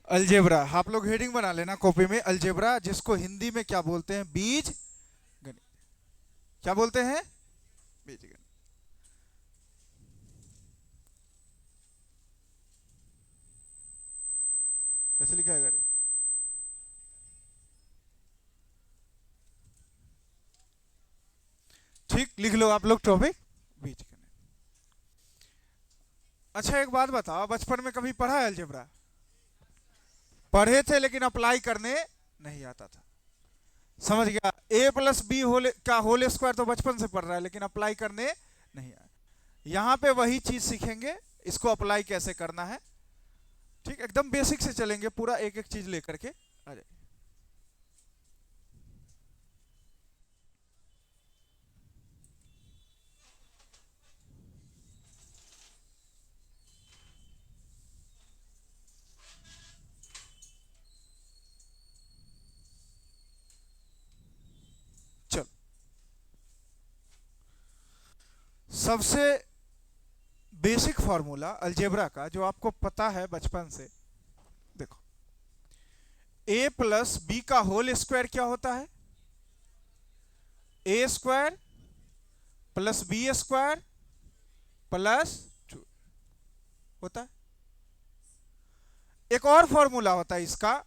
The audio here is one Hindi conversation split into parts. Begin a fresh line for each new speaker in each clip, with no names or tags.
अलजेब्रा, आप लोग हेडिंग बना लेना कॉपी में, अलजेब्रा जिसको हिंदी में क्या बोलते हैं, बीज गणित। क्या बोलते हैं? बीज गणित। कैसे लिखा है? ठीक, लिख लो आप लोग टॉपिक, बीज गणित। अच्छा एक बात बताओ, बचपन में कभी पढ़ा है अलजेब्रा? पढ़े थे लेकिन अप्लाई करने नहीं आता था। समझ गया? ए प्लस बी होल का होल स्क्वायर तो बचपन से पढ़ रहा है लेकिन अप्लाई करने नहीं आया। यहाँ पे वही चीज सीखेंगे, इसको अप्लाई कैसे करना है। ठीक, एकदम बेसिक से चलेंगे, पूरा एक एक चीज लेकर के आ जाए। चलो, सबसे बेसिक फॉर्मूला अलजेब्रा का जो आपको पता है बचपन से, देखो, ए प्लस बी का होल स्क्वायर क्या होता है? A square plus B square plus 2 होता है। एक और फॉर्मूला होता है इसका,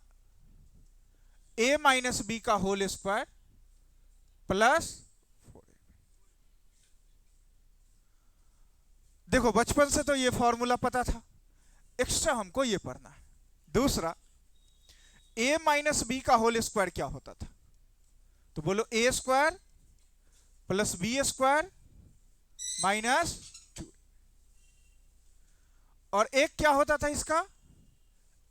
ए माइनस बी का होल स्क्वायर प्लस 4। देखो बचपन से तो ये फॉर्मूला पता था, एक्स्ट्रा हमको ये पढ़ना है। दूसरा, ए माइनस बी का होल स्क्वायर क्या होता था? तो बोलो, A square plus B square minus 2। और एक क्या होता था इसका?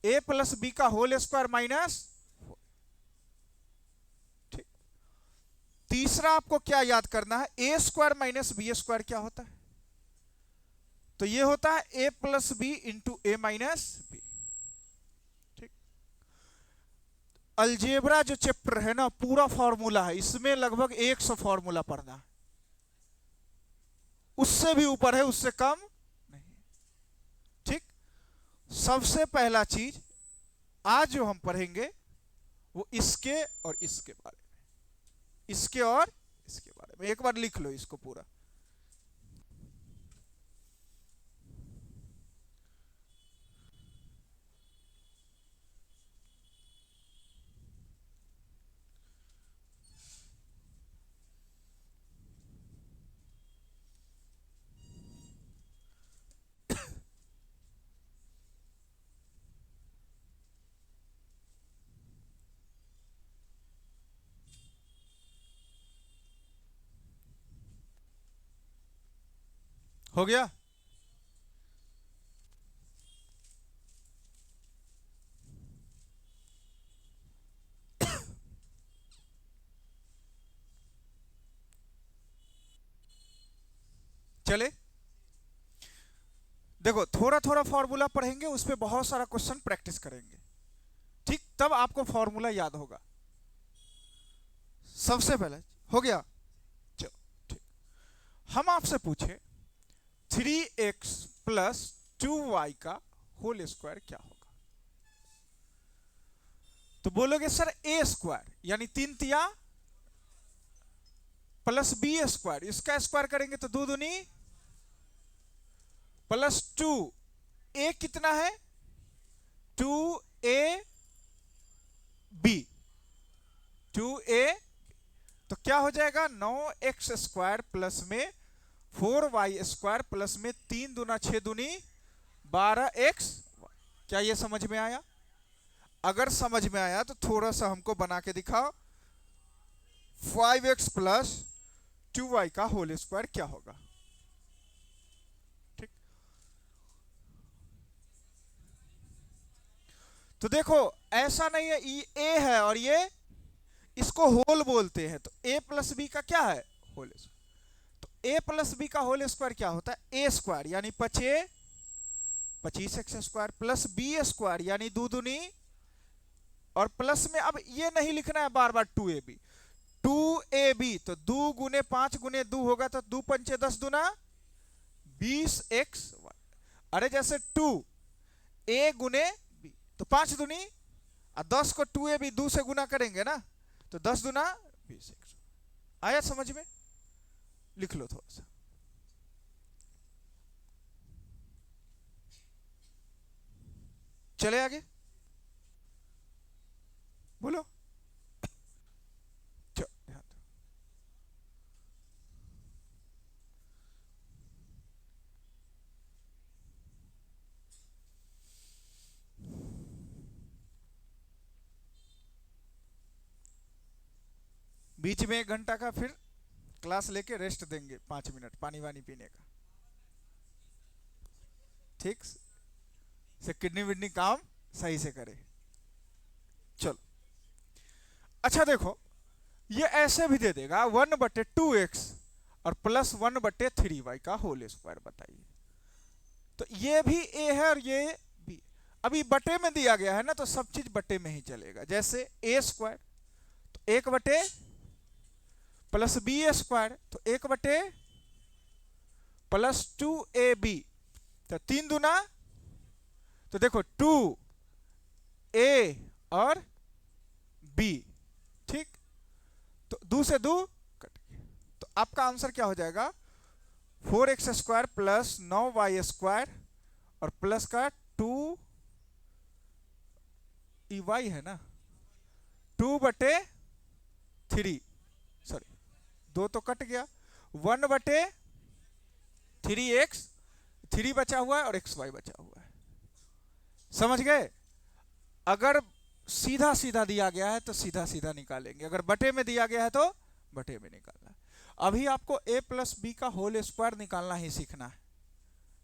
ए प्लस बी का होल स्क्वायर माइनस 4। ठीक। तीसरा आपको क्या याद करना है? A square minus B square क्या होता है? तो ये होता है A plus B into A minus B. ठीक। अलजेब्रा जो चैप्टर है ना, पूरा फॉर्मूला है, इसमें लगभग 100 फॉर्मूला पढ़ना है। उससे भी ऊपर है, उससे कम नहीं। ठीक। सबसे पहला चीज आज जो हम पढ़ेंगे वो इसके और इसके बारे में, इसके और इसके बारे में। एक बार लिख लो इसको पूरा। हो गया? चले, देखो थोड़ा थोड़ा फॉर्मूला पढ़ेंगे, उस पर बहुत सारा क्वेश्चन प्रैक्टिस करेंगे। ठीक, तब आपको फॉर्मूला याद होगा। सबसे पहले हो गया। चलो, ठीक। हम आपसे पूछे 3x प्लस 2y का होल स्क्वायर क्या होगा? तो बोलोगे सर ए स्क्वायर यानी 3 तिया प्लस बी स्क्वायर, इसका स्क्वायर करेंगे तो 2 दूनी प्लस 2। ए कितना है? 2ab, 2a। तो क्या हो जाएगा? 9x स्क्वायर प्लस में 4y स्क्वायर प्लस में 3 दूना 6 दूनी 12x। क्या ये समझ में आया? अगर समझ में आया तो थोड़ा सा हमको बना के दिखाओ। 5x प्लस 2y का होल स्क्वायर क्या होगा? ठीक। तो देखो, ऐसा नहीं है, ये ए है और ये इसको होल बोलते हैं, तो ए प्लस बी का क्या है? Whole square. तो ए प्लस बी का होल स्क्वायर क्या होता है? ए स्क्वायर यानी 25x square plus B square यानी 2 दूनी, और प्लस में अब ये नहीं लिखना है बार बार 2ab, 2ab तो 2 गुने 5 गुने 2 होगा, तो 2 पंचे 10 दूना 20x। अरे जैसे 2 a गुने b, तो 5 दूनी और 10 को 2ab 2 से गुना करेंगे ना, तो 10 दूना 20। आया समझ में? लिख लो थोड़ा सा। चले आगे, बोलो। ध्यान दो। बीच में 1 घंटा का फिर क्लास लेके रेस्ट देंगे, 5 मिनट पानी वानी पीने का, ठीक से किडनी विडनी काम सही से करे। चलो अच्छा देखो, ये ऐसे भी दे देगा 1/2x और प्लस 1/3y का होल स्क्वायर। बताइए, तो ये भी a है और ये b। अभी बटे में दिया गया है ना, तो सब चीज बटे में ही चलेगा। जैसे a स्क्वायर तो 1 बटे प्लस b स्क्वायर तो 1 बटे प्लस 2ab, तो 3 दूना, तो देखो 2a और b, ठीक। तो 2 से 2 कट गया, तो आपका आंसर क्या हो जाएगा? 4x square plus 9y square और प्लस का 2y है ना, 2/3, सॉरी 2 तो कट गया, 1/3x, 3 बचा हुआ है और xy बचा हुआ है। समझ गए? अगर सीधा सीधा दिया गया है तो सीधा सीधा निकालेंगे, अगर बटे में दिया गया है तो बटे में निकालना है। अभी आपको a प्लस बी का होल स्क्वायर निकालना ही सीखना है,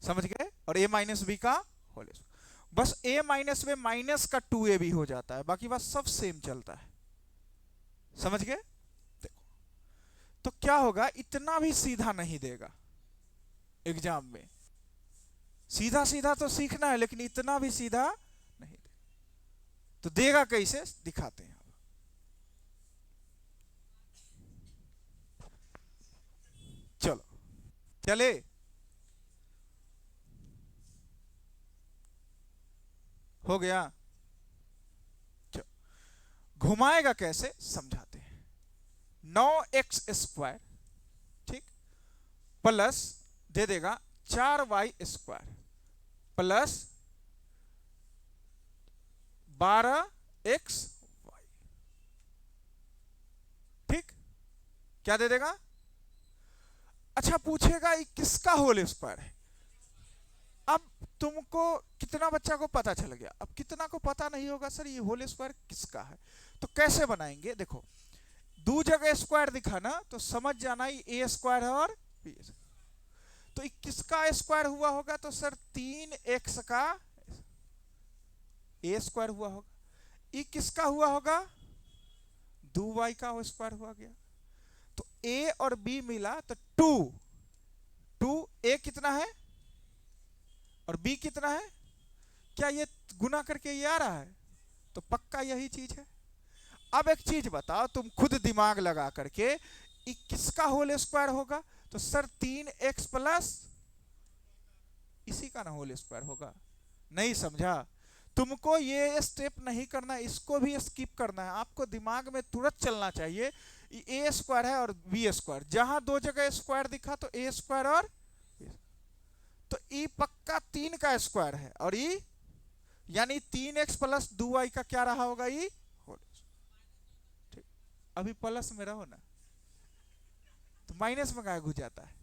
समझ गए? और a माइनस बी का होल स्क्वायर, बस a माइनस में माइनस का 2ab हो जाता है, बाकी बात सब सेम चलता है। समझ गए? देखो तो क्या होगा, इतना भी सीधा नहीं देगा एग्जाम में। सीधा सीधा तो सीखना है, लेकिन इतना भी सीधा नहीं देगा। तो देगा कैसे, दिखाते हैं। चलो चले, हो गया। चलो घुमाएगा कैसे समझाते हैं। 9x स्क्वायर, ठीक, प्लस दे देगा 4y स्क्वायर प्लस 12xy, ठीक। क्या दे देगा? अच्छा पूछेगा ये किसका होल स्क्वायर है। अब तुमको कितना बच्चा को पता चल गया, अब कितना को पता नहीं होगा सर ये होल स्क्वायर किसका है। तो कैसे बनाएंगे, देखो दो जगह स्क्वायर दिखा ना, तो समझ जाना ये a स्क्वायर है और b स्क्वायर। तो ये किसका स्क्वायर हुआ होगा, तो सर 3x का a स्क्वायर हुआ होगा। ये किसका हुआ होगा, 2y का स्क्वायर हुआ गया। तो a और b मिला तो 2 a कितना है और b कितना है, क्या ये गुना करके ये आ रहा है, तो पक्का यही चीज है। अब एक चीज बताओ तुम खुद दिमाग लगा करके, ये किसका होल स्क्वायर होगा, तो सर 3x प्लस इसी का ना होल स्क्वायर होगा। नहीं समझा? तुमको ये स्टेप नहीं करना, इसको भी स्किप करना है। आपको दिमाग में तुरंत चलना चाहिए ए स्क्वायर है और बी स्क्वायर, जहां दो जगह स्क्वायर दिखा तो ए स्क्वायर और तो ई पक्का 3 का स्क्वायर है, और ई यानी 3x प्लस 2y का क्या रहा होगा, ई होल। ठीक, अभी प्लस में रहो ना, तो माइनस में क्या घुस जाता है,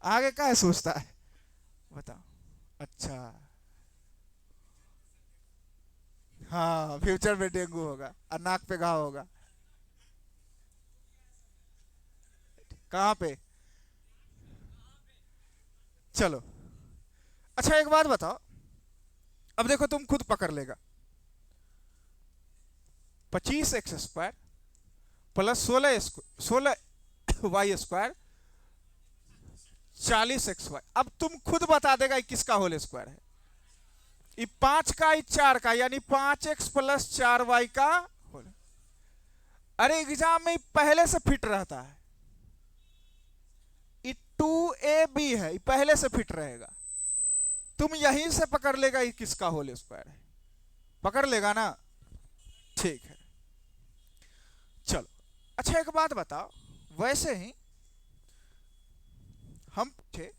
आगे क्या सोचता है बताओ। अच्छा हाँ, फ्यूचर में डेंगू होगा और नाक पे घाव होगा। कहां पे? चलो अच्छा एक बात बताओ, अब देखो तुम खुद पकड़ लेगा। 25x square plus 16y square 40xy। अब तुम खुद बता देगा ये किसका होल स्क्वायर है। ये 5 का, ये 4 का, यानी 5x प्लस 4y का होल। अरे एग्जाम में पहले से फिट रहता है, ये 2ab है, ये पहले से फिट रहेगा। तुम यहीं से पकड़ लेगा ये किसका होल स्क्वायर है, पकड़ लेगा ना, ठीक है। चलो अच्छा एक बात बताओ, वैसे ही हम पूछे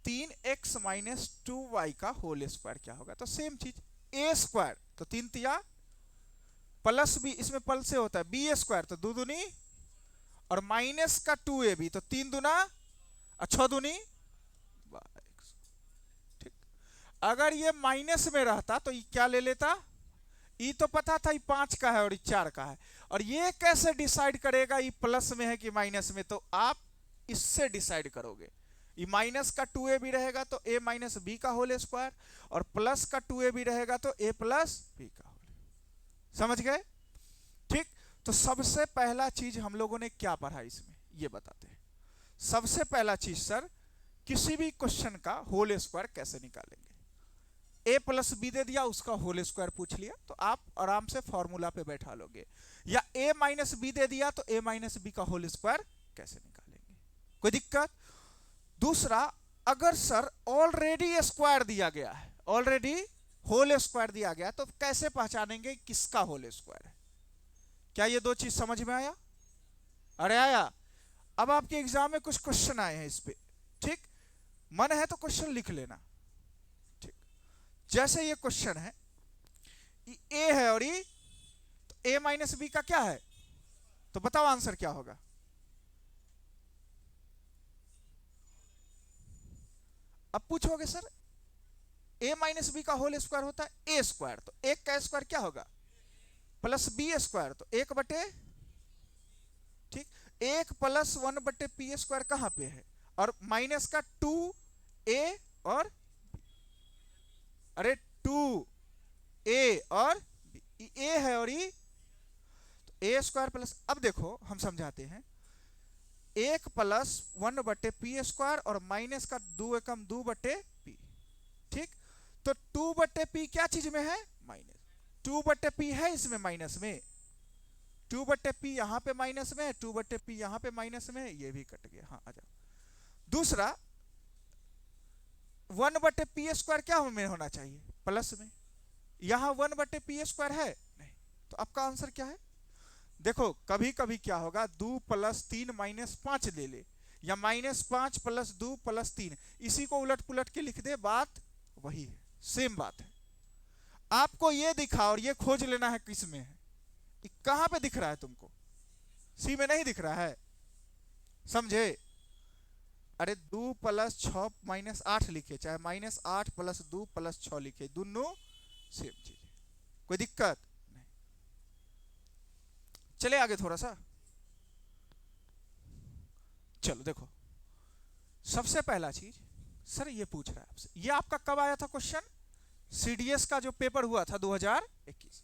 3x माइनस 2y का होल स्क्वायर क्या होगा, तो सेम चीज ए स्क्वायर तो 3 तिया प्लस बी, इसमें पल से होता है, बी स्क्वायर तो 2 दूनी और माइनस का 2ab तो 3 दूना और 6 दूनी, ठीक। अगर ये माइनस में रहता तो ये क्या ले लेता, ये तो पता था ये 5 का है और ये 4 का है, और ये कैसे डिसाइड करेगा ये प्लस में है कि माइनस में, तो आप इससे डिसाइड करोगे। ये माइनस का 2ab रहेगा तो a माइनस बी का होल स्क्वायर, और प्लस का 2ab रहेगा तो a प्लस बी का होल, समझ गए, ठीक। तो सबसे पहला चीज हम लोगों ने क्या पढ़ा इसमें, ये बताते हैं। सबसे पहला चीज सर, किसी भी क्वेश्चन का होल स्क्वायर कैसे निकालेंगे। a प्लस बी दे दिया, उसका होल स्क्वायर पूछ लिया, तो आप आराम से फॉर्मूला पे बैठा लोगे। या a माइनस बी दे दिया तो a माइनस बी का होल स्क्वायर कैसे निकालेंगे, कोई दिक्कत। दूसरा, अगर सर ऑलरेडी स्क्वायर दिया गया है, ऑलरेडी होल स्क्वायर दिया गया, तो कैसे पहचानेंगे किसका होल स्क्वायर है। क्या ये दो चीज समझ में आया, अरे आया। अब आपके एग्जाम में कुछ क्वेश्चन आए हैं इस पे, ठीक, मन है तो क्वेश्चन लिख लेना, ठीक। जैसे ये क्वेश्चन है, ए है और ये, तो ए माइनस बी का क्या है, तो बताओ आंसर क्या होगा। अब पूछोगे सर a माइनस बी का होल स्क्वायर होता है a स्क्वायर, तो एक का स्क्वायर क्या होगा, प्लस बी स्क्वायर, तो 1 बटे, ठीक, 1 प्लस 1 बटे पी स्क्वायर कहां पे है, और माइनस का 2a और b, अरे 2a और b, a है और ये, तो a स्क्वायर प्लस, अब देखो हम समझाते हैं, 1 प्लस 1 बटे पी स्क्वायर और माइनस का 2 एकम 2 बटे पी, ठीक। तो 2 बटे पी क्या चीज में है, माइनस, 2 बटे पी है इसमें माइनस में, 2 बटे पी यहां पे माइनस में, 2 बटे पी यहां पे माइनस में, ये भी कट गया, हाँ आ जाओ। दूसरा 1 बटे पी स्क्वायर क्या में होना चाहिए, प्लस में, यहां 1 बटे पी स्क्वायर है नहीं, तो आपका आंसर क्या है। देखो कभी कभी क्या होगा, 2 प्लस 3 माइनस 5 ले ले, या माइनस 5 प्लस 2 प्लस 3, इसी को उलट पुलट के लिख दे, बात वही है, सेम बात है। आपको ये दिखा और ये खोज लेना है किस में है, कहां पे दिख रहा है तुमको, सी में नहीं दिख रहा है, समझे। अरे 2 प्लस 6 माइनस 8 लिखे, चाहे माइनस 8 प्लस 2 प्लस 6 लिखे, दोनों सेम चीज है, कोई दिक्कत नहीं। चले आगे थोड़ा सा, चलो देखो सबसे पहला चीज सर ये पूछ रहा है आपसे, ये आपका कब आया था क्वेश्चन, सीडीएस का जो पेपर हुआ था 2021।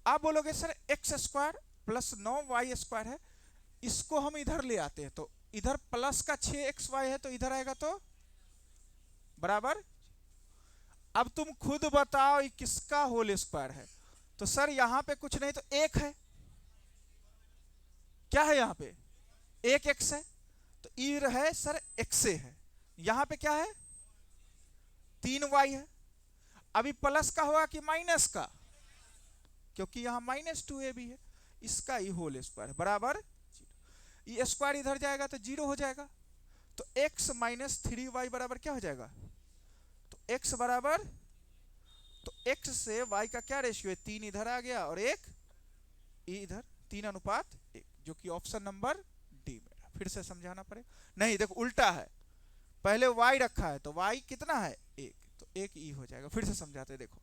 आप बोलोगे sir x square plus 9y square है, इसको हम इधर ले आते हैं, तो इधर प्लस का 6xy है, तो इधर आएगा तो बराबर। अब तुम खुद बताओ ये किसका होल स्क्वायर है, तो सर यहां पे कुछ नहीं तो एक है, क्या है यहां पे, एक x है, तो ई है सर x है, यहां पे क्या है 3y है। अभी प्लस का होगा कि माइनस का, क्योंकि यहां माइनस 2ab है, इसका ही होल स्क्वायर बराबर, ये स्क्वायर इधर जाएगा तो 0 हो जाएगा, तो x माइनस 3y बराबर क्या हो जाएगा, तो x बराबर, तो x से y का क्या रेशियो है, 3 इधर आ गया और 1 इधर, 3:1, जो कि ऑप्शन नंबर डी में। फिर से समझाना पड़ेगा, नहीं देखो उल्टा है, पहले y रखा है तो y कितना है 1, तो 1 ई हो जाएगा। फिर से समझाते, देखो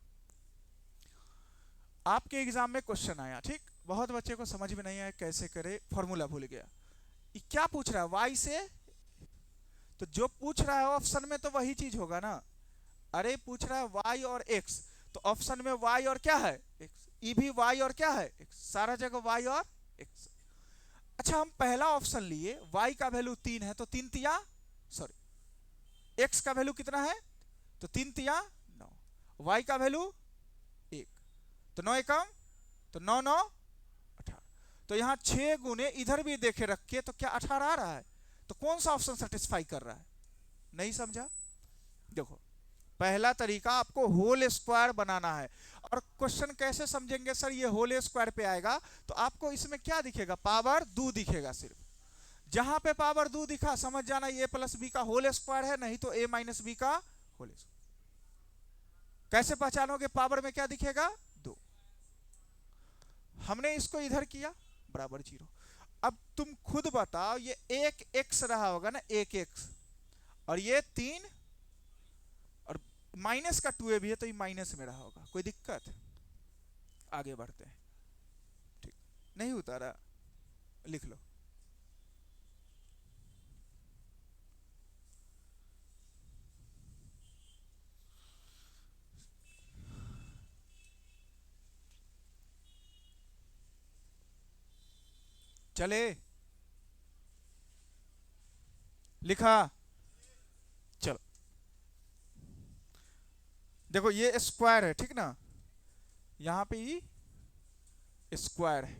आपके एग्जाम में क्वेश्चन आया, ठीक, बहुत बच्चे को समझ में नहीं आया कैसे करे, फॉर्मूला भूल गया, ये क्या पूछ रहा है y से, तो जो पूछ रहा है ऑप्शन में तो वही चीज होगा ना, अरे पूछ रहा है y और x, तो ऑप्शन में y और क्या है x, ये भी y और क्या है x, सारा जगह y और x। अच्छा हम पहला ऑप्शन लिए, y का वैल्यू 3 है, तो 3 तिया सॉरी x का वैल्यू कितना है, तो 3 तिया 9, y का वैल्यू 1, तो 9 एकम, तो 9 9 18, तो यहां 6 गुने इधर भी देखे रख के, तो क्या 18 आ रहा है, तो कौन सा ऑप्शन सेटिस्फाई कर रहा है, नहीं समझा। देखो पहला तरीका आपको होल स्क्वायर बनाना है। और क्वेश्चन कैसे समझेंगे सर ये होल स्क्वायर पे आएगा, तो आपको इसमें क्या दिखेगा, पावर 2 दिखेगा सिर्फ। जहां पे पावर 2 दिखा समझ जाना ए प्लस बी का होल स्क्वायर है, नहीं तो ए माइनस बी का होल स्क्वायर। कैसे पहचानोगे, पावर में क्या दिखेगा, 2। हमने इसको इधर किया बराबर 0। अब तुम खुद बताओ, ये एक एक्स रहा होगा ना, एक एक्स, और ये 3, और माइनस का 2a भी है तो ये माइनस में रहा होगा, कोई दिक्कत। आगे बढ़ते हैं, ठीक नहीं उतारा, लिख लो। चले, लिखा, चलो देखो ये स्क्वायर है, ठीक ना, यहां पे ही स्क्वायर है,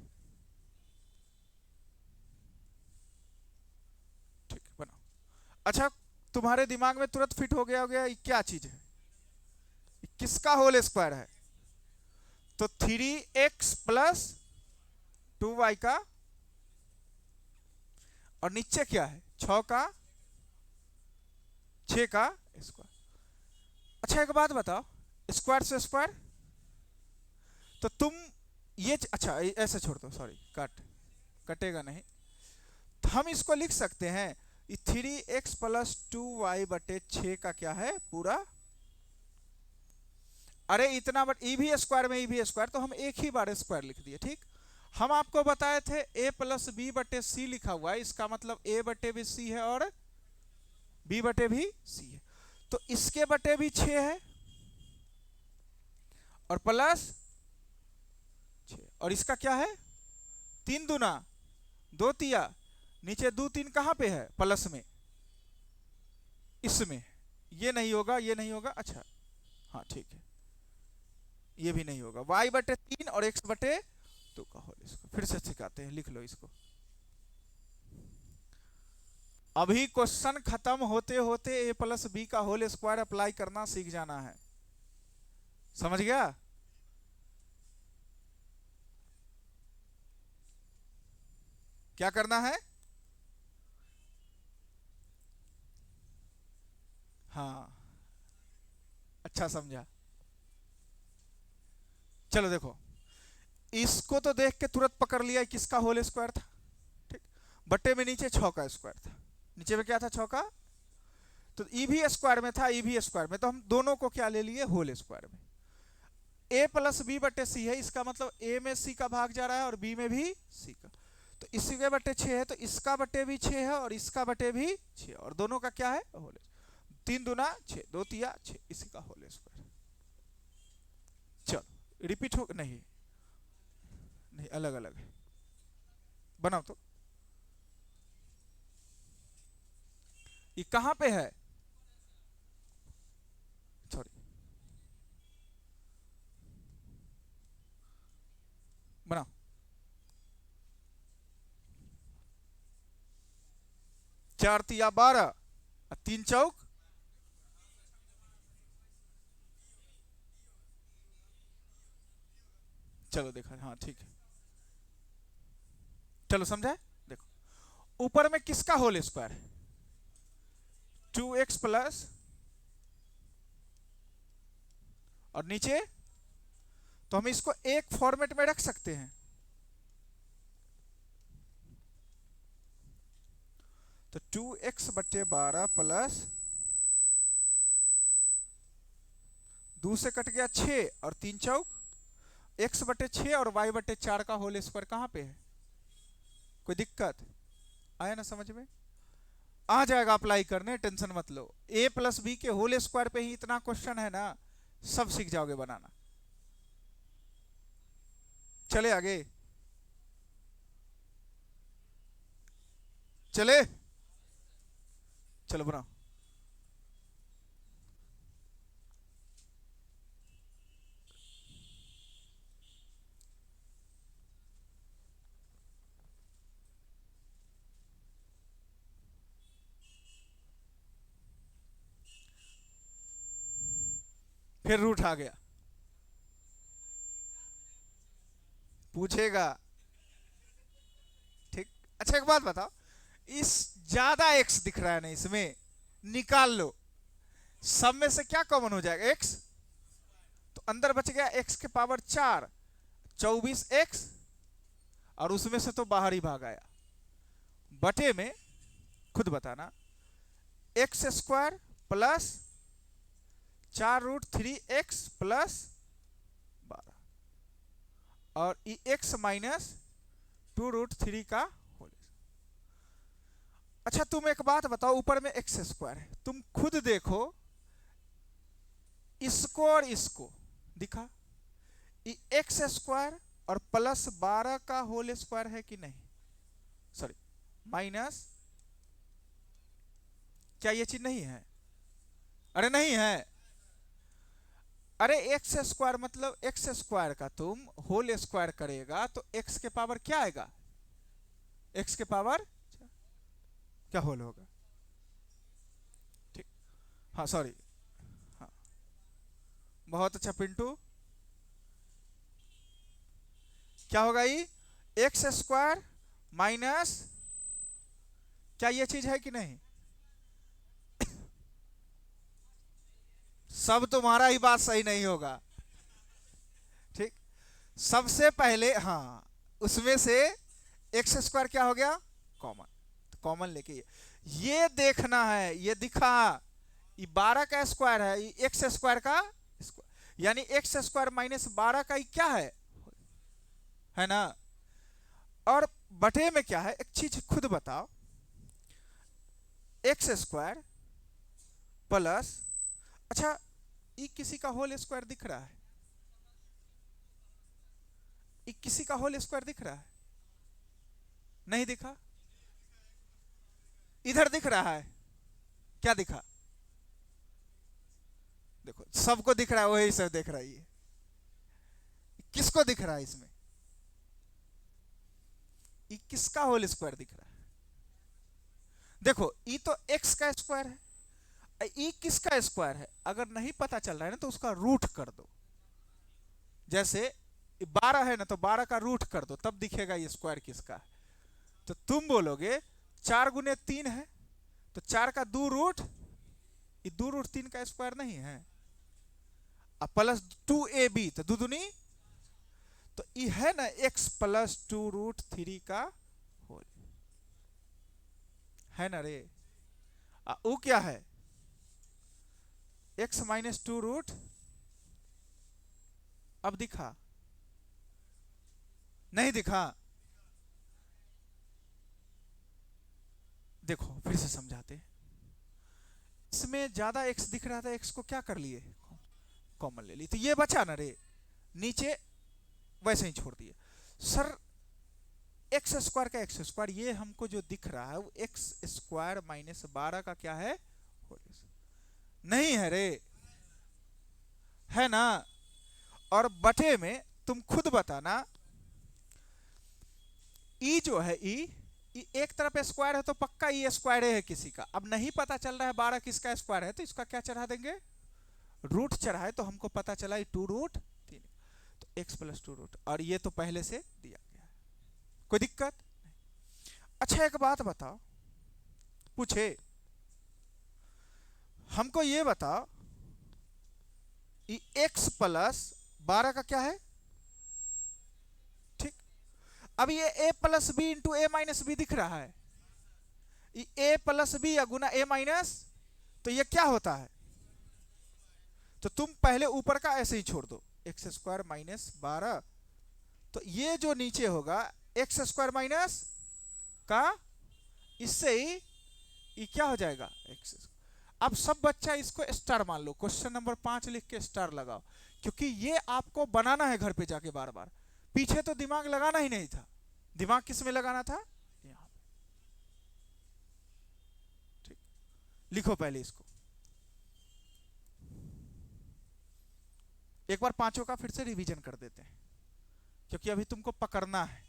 ठीक बनाओ। अच्छा, तुम्हारे दिमाग में तुरंत फिट हो गया ये क्या चीज है, ये किसका होल स्क्वायर है, तो 3x प्लस 2y का, और नीचे क्या है, 6 का 6 का स्क्वायर। अच्छा एक बात बताओ, स्क्वायर से स्क्वायर, तो तुम ये अच्छा ऐसे छोड़ दो, सॉरी कटेगा नहीं, तो हम इसको लिख सकते हैं 3x प्लस 2y बटे 6 का क्या है पूरा। अरे इतना बट ई भी स्क्वायर में ई भी स्क्वायर, तो हम एक ही बार स्क्वायर लिख दिए, ठीक। हम आपको बताए थे a प्लस बी बटे सी लिखा हुआ है, इसका मतलब a बटे भी सी है और b बटे भी सी है, तो इसके बटे भी 6 है और प्लस 6, और इसका क्या है 3 दूना 2 तिया, नीचे 2 3 कहां पे है, प्लस में, इसमें, ये नहीं होगा ये नहीं होगा, अच्छा हाँ ठीक है, ये भी नहीं होगा, y बटे 3 और x बटे 2 का होल स्क्वायर। फिर से सिखाते हैं, लिख लो इसको। अभी क्वेश्चन खत्म होते होते a प्लस बी का होल स्क्वायर अप्लाई करना सीख जाना है, समझ गया। क्या करना है, हाँ अच्छा समझा। चलो देखो, इसको तो देख के तुरंत पकड़ लिया किसका होल स्क्वायर था, ठीक। बट्टे में नीचे 6 का स्क्वायर था, नीचे में क्या था 6 का, तो ई भी स्क्वायर में था, ई भी स्क्वायर में, तो हम दोनों को क्या ले लिए होल स्क्वायर में। ए प्लस बी बटे सी है, इसका मतलब ए में सी का भाग जा रहा है और बी में भी सी का, तो इसी के बटे 6 है, तो इसका बटे भी 6 है और इसका बटे भी 6, और दोनों का क्या है होल, 3 दूना 6, 2 तिया 6, इसी का होल स्क्वायर। चलो रिपीट हो, नहीं नहीं अलग अलग है, बनाओ तो, ये कहां पे है, सॉरी बनाओ, 4 तिया 12, 3 चौक, चलो देखा, हाँ ठीक है, चलो समझे। देखो ऊपर में किसका होल स्क्वायर है, 2x प्लस, और नीचे, तो हम इसको एक फॉर्मेट में रख सकते हैं, तो 2x बटे 12 प्लस 2 से कट गया 6 और 3 चौक, x बटे 6 और y बटे 4 का होल स्क्वायर कहां पे है, कोई दिक्कत आया ना समझ में, आ जाएगा अप्लाई करने, टेंशन मत लो। a प्लस बी के होल स्क्वायर पे ही इतना क्वेश्चन है ना, सब सीख जाओगे बनाना। चले आगे, चले, चलो बनाओ। फिर रूट आ गया, पूछेगा। ठीक। अच्छा एक बात बताओ, इस ज्यादा एक्स दिख रहा है ना, इसमें निकाल लो, सब में से क्या कॉमन हो जाएगा, एक्स। तो अंदर बच गया एक्स के पावर 4, 24x, और उसमें से तो बाहर ही भाग आया। बटे में खुद बताना, x square plus 4√3x plus 12 और x माइनस 2√3 का होल। अच्छा तुम एक बात बताओ, ऊपर में एक्स स्क्वायर है, तुम खुद देखो इसको और इसको, दिखा एक्स स्क्वायर और प्लस 12 का होल स्क्वायर है कि नहीं, सॉरी माइनस, क्या ये चीज नहीं है? अरे नहीं है। अरे एक्स स्क्वायर मतलब एक्स स्क्वायर का तुम होल स्क्वायर करेगा तो एक्स के पावर क्या आएगा, एक्स के पावर क्या होल होगा। ठीक, हाँ सॉरी, हाँ बहुत अच्छा पिंटू। क्या होगा ये, एक्स स्क्वायर माइनस, क्या ये चीज है कि नहीं? सब तुम्हारा ही बात सही नहीं होगा। ठीक, सबसे पहले हाँ, उसमें से एक्स स्क्वायर क्या हो गया, कॉमन, तो कॉमन लेके ये देखना है, ये दिखा, ये 12 का स्क्वायर है, ये एक्स स्क्वायर का स्क्वायर, यानी एक्स स्क्वायर माइनस 12 का ही क्या है ना। और बटे में क्या है, एक चीज खुद बताओ, एक्स स्क्वायर प्लस, अच्छा ये किसी का होल स्क्वायर दिख रहा है, ये किसी का होल स्क्वायर दिख रहा है, नहीं दिखा, इधर दिख रहा है, क्या दिखा, देखो सबको दिख रहा है, वही सब देख रहा है, किसको दिख रहा है इसमें, ये किसका होल स्क्वायर दिख रहा है, देखो ये तो एक्स का स्क्वायर है, ये किसका स्क्वायर है, अगर नहीं पता चल रहा है ना तो उसका रूट कर दो, जैसे 12 है ना तो 12 का रूट कर दो, तब दिखेगा ये स्क्वायर किसका है। तो तुम बोलोगे 4 गुने 3 है, तो 4 का 2 रूट, ये 2√3 का स्क्वायर नहीं है, अब प्लस 2ab तो 2 दूनी, तो ये है ना x प्लस 2√3 का होल, है ना रे, वो क्या है, x माइनस 2 रूट, अब दिखा, नहीं दिखा, देखो फिर से समझाते, इसमें ज्यादा x दिख रहा था, x को क्या कर लिए, कॉमन ले ली, तो ये बचा ना रे, नीचे वैसे ही छोड़ दिए। सर एक्स स्क्वायर का एक्स स्क्वायर, ये हमको जो दिख रहा है वो एक्स स्क्वायर माइनस 12 का क्या है, नहीं है रे, है ना। और बटे में तुम खुद बताना, ई जो है ई एक तरफ स्क्वायर है तो पक्का ई स्क्वायर है किसी का, अब नहीं पता चल रहा है 12 किसका स्क्वायर है, तो इसका क्या चढ़ा देंगे, रूट चढ़ाए, तो हमको पता चला 2√3, तो x प्लस 2 रूट, और ये तो पहले से दिया गया है, कोई दिक्कत नहीं। अच्छा एक बात बताओ, पूछे हमको ये बताओ, ये x प्लस 12 का क्या है, ठीक, अब ये a plus B into A minus B दिख रहा है, ये a प्लस बी या गुना a माइनस, तो ये क्या होता है, तो तुम पहले ऊपर का ऐसे ही छोड़ दो, एक्स स्क्वायर माइनस 12, तो ये जो नीचे होगा एक्स स्क्वायर माइनस का, इससे ही ये क्या हो जाएगा एक्स। अब सब बच्चा इसको स्टार मान लो, क्वेश्चन नंबर 5 लिख के स्टार लगाओ, क्योंकि ये आपको बनाना है घर पे जाके बार बार, पीछे तो दिमाग लगाना ही नहीं था, दिमाग किस में लगाना था, यहां। ठीक, लिखो पहले इसको, एक बार पांचों का फिर से रिवीजन कर देते हैं, क्योंकि अभी तुमको पकड़ना है,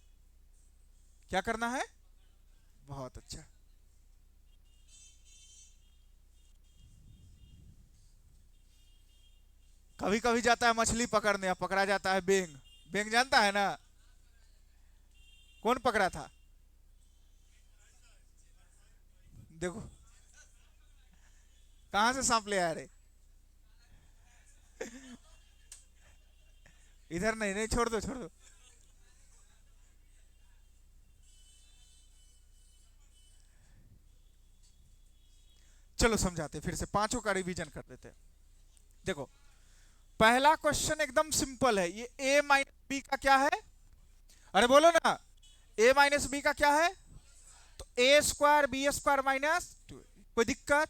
क्या करना है, बहुत अच्छा। कभी कभी जाता है मछली पकड़ने, पकड़ा जाता है बेंग। बेंग जानता है ना? कौन पकड़ा था? देखो कहां से सांप ले आया रे। इधर नहीं, नहीं, छोड़ दो, छोड़ दो। चलो समझाते फिर से, पांचों का रिवीजन कर देते हैं। देखो, पहला क्वेश्चन एकदम सिंपल है। ये ए माइनस बी का क्या है? अरे बोलो ना। ए माइनस बी का क्या है? तो A square B square minus two. कोई दिक्कत?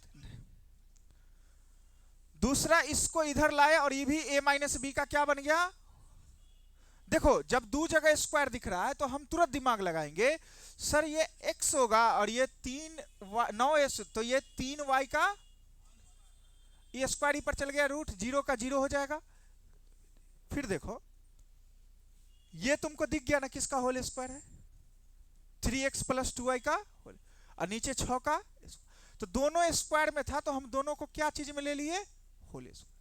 दूसरा, इसको इधर लाए और ये भी ए माइनस बी का क्या बन गया? देखो, जब दो जगह स्क्वायर दिख रहा है तो हम तुरंत दिमाग लगाएंगे, सर ये x होगा और ये 9s, तो ये 3y का ये स्क्वायर ही पर चल गया, रूट जीरो का जीरो हो जाएगा। फिर देखो, ये तुमको दिख गया ना किसका होल स्क्वायर है? 3x प्लस 2y का होल, और नीचे 6 का। तो दोनों स्क्वायर में था तो हम दोनों को क्या चीज में ले लिए? Whole square.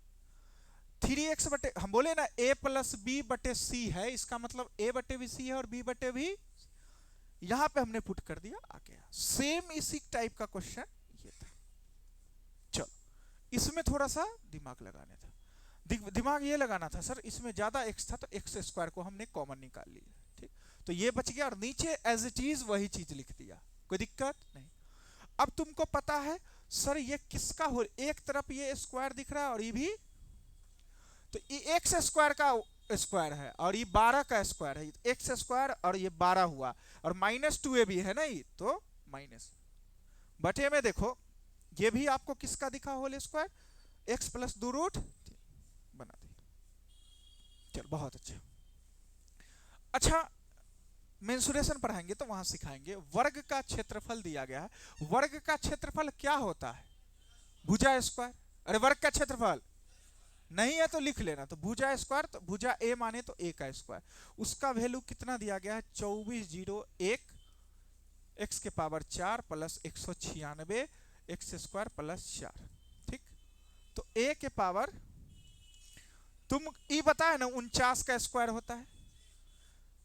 3x बटे, हम बोले ना a प्लस बी बटे सी है, इसका मतलब a बटे भी सी है और b बटे भी। यहां पे हमने पुट कर दिया, आ गया। सेम इसी टाइप का क्वेश्चन ये था। चलो, इसमें थोड़ा सा दिमाग लगाने था। दिमाग ये लगाना था, सर इसमें ज्यादा x था तो x स्क्वायर को हमने कॉमन निकाल लिया, ठीक, तो ये बच गया, और नीचे एज इट इज वही चीज लिख दिया, कोई दिक्कत नहीं। अब तुमको पता है सर ये किसका हो, एक तरफ ये स्क्वायर दिख रहा है और ये भी, तो ये एक्स स्क्वायर का स्क्वायर है और ये 12 का स्क्वायर है, एक्स स्क्वायर और ये 12 हुआ, और माइनस 2a भी है ना, ये तो माइनस बटे में देखो, ये भी आपको किसका दिखा whole square? X plus 2 root बना दी। चल बहुत अच्छा। अच्छा, मेंसुरेशन पढ़ाएंगे तो वहां सिखाएंगे। वर्ग का क्षेत्रफल दिया गया है, वर्ग का क्षेत्रफल क्या होता है? भुजा स्क्वायर। अरे वर्ग का क्षेत्रफल नहीं है तो लिख लेना, तो भुजा स्क्वायर, तो भुजा ए माने तो ए का स्क्वायर, उसका वैल्यू कितना दिया गया है? 2401 एक्स के power 4 plus 196 x square plus 4, ठीक। तो ए के पावर, तुम ये बताए ना 49 का स्क्वायर होता है,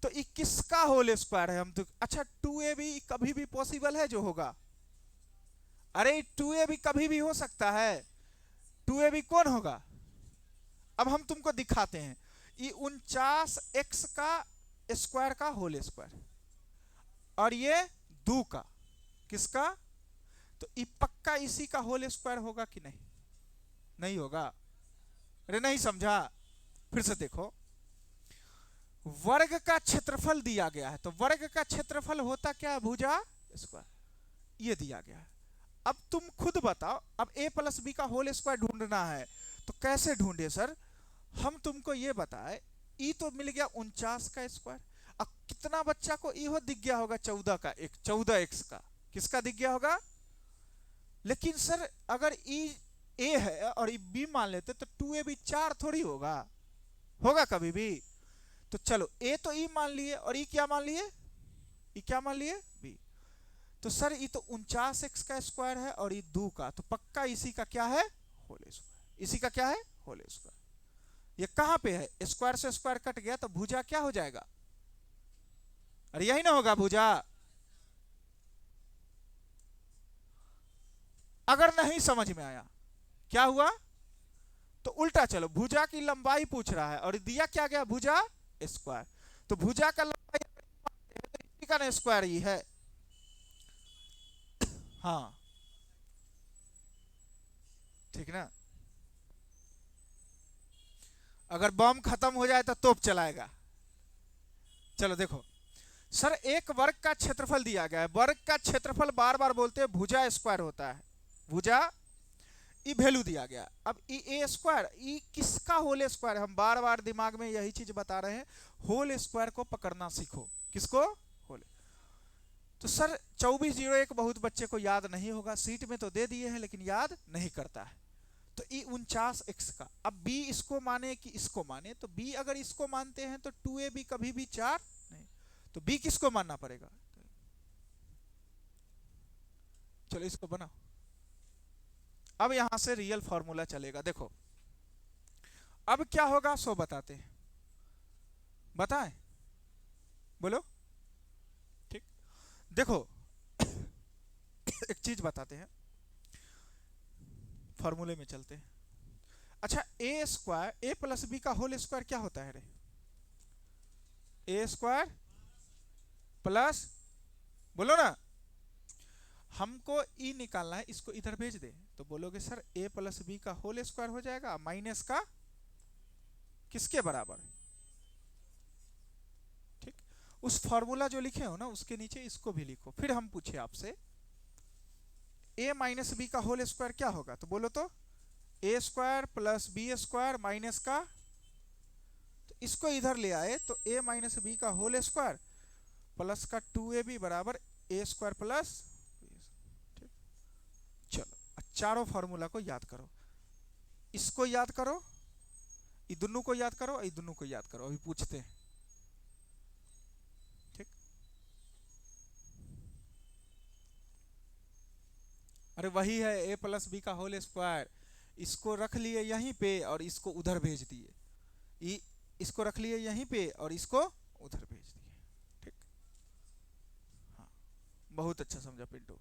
तो ये किसका होल स्क्वायर है? हम तो, अच्छा 2a भी कभी भी पॉसिबल है जो होगा? अरे 2a भी कभी भी हो सकता है, 2a भी कौन होगा? अब हम तुमको दिखाते हैं, ये 49x का स्क्वायर का होल स्क्वायर, और ये 2 का, किसका? तो ये पक्का इसी का होल स्क्वायर होगा कि नहीं? नहीं होगा। अरे नहीं समझा, फिर से देखो, वर्ग का क्षेत्रफल दिया गया है, तो वर्ग का क्षेत्रफल होता क्या है? भुजा स्क्वायर, ये दिया गया है। अब तुम खुद बताओ, अब a प्लस बी का होल स्क्वायर ढूंढना है, तो कैसे ढूंढे सर? हम तुमको ये बताए, ई तो मिल गया 49 का स्क्वायर, अब कितना बच्चा को ई हो दिख गया होगा? 14 का, एक 14x का, किसका दिख गया होगा? लेकिन सर अगर ई ए है और ई बी मान लेते तो 2a भी 4 थोड़ी होगा, होगा कभी भी? तो चलो, ए तो ई मान लिए, और ई क्या मान लिए? ई क्या मान लिए? बी। तो सर ये तो 49x का स्क्वायर है और ये 2 का, तो पक्का इसी का क्या है? Whole square. इसी का क्या है? Whole square. ये कहां पे है? स्क्वायर से स्क्वायर कट गया तो भुजा क्या हो जाएगा? अरे यही ना होगा भुजा। अगर नहीं समझ में आया, क्या हुआ? तो उल्टा चलो, भुजा की लंबाई पूछ रहा है और दिया क्या गया? भुजा स्क्वायर। तो भुजा का लंबाई इसी का ना स्क्वायर ही है। हाँ ठीक ना। अगर बम खत्म हो जाए तो तोप चलाएगा। चलो देखो, सर एक वर्ग का क्षेत्रफल दिया गया है, वर्ग का क्षेत्रफल बार बार बोलते हैं भुजा स्क्वायर होता है, भुजा, ई वैल्यू दिया गया। अब ई ए स्क्वायर, ई किसका होल स्क्वायर है? हम बार बार दिमाग में यही चीज बता रहे हैं, होल स्क्वायर को पकड़ना सीखो। किसको? होल। तो सर 2401 बहुत बच्चे को याद नहीं होगा, सीट में तो दे दिए हैं लेकिन याद नहीं करता है। तो ई 49x का, अब b इसको माने कि इसको माने, तो b अगर इसको मानते हैं तो 2a भी कभी भी 4 नहीं, तो b किसको मानना पड़ेगा? चलो इसको बनाओ। अब यहां से रियल फॉर्मूला चलेगा। देखो, अब क्या होगा सो बताते हैं, बताएं, बोलो। ठीक, देखो एक चीज बताते हैं, फॉर्मूले में चलते हैं। अच्छा, ए स्क्वायर, ए प्लस बी का होल स्क्वायर क्या होता है रे? ए स्क्वायर प्लस, बोलो ना, हमको ई निकालना है, इसको इधर भेज दे तो बोलोगे सर ए प्लस बी का होल स्क्वायर हो जाएगा माइनस का किसके बराबर? ठीक, उस फॉर्मूला जो लिखे हो ना उसके नीचे इसको भी लिखो। फिर हम पूछे आपसे ए माइनस बी का होल स्क्वायर क्या होगा, तो बोलो तो A square plus B square minus का, तो इसको इधर ले आए तो ए माइनस बी का होल स्क्वायर प्लस का 2ab बराबर ए स्क्वायर प्लस। चलो चारों फॉर्मूला को याद करो, इसको याद करो, ये दोनों को याद करो, ये दोनों को याद करो, अभी पूछते हैं। ठीक, अरे वही है ए प्लस बी का होल स्क्वायर, इसको रख लिए यहीं पे और इसको उधर भेज दिए, इसको रख लिए यहीं पे और इसको उधर भेज दिए। ठीक, हाँ, बहुत अच्छा समझा पिंटू।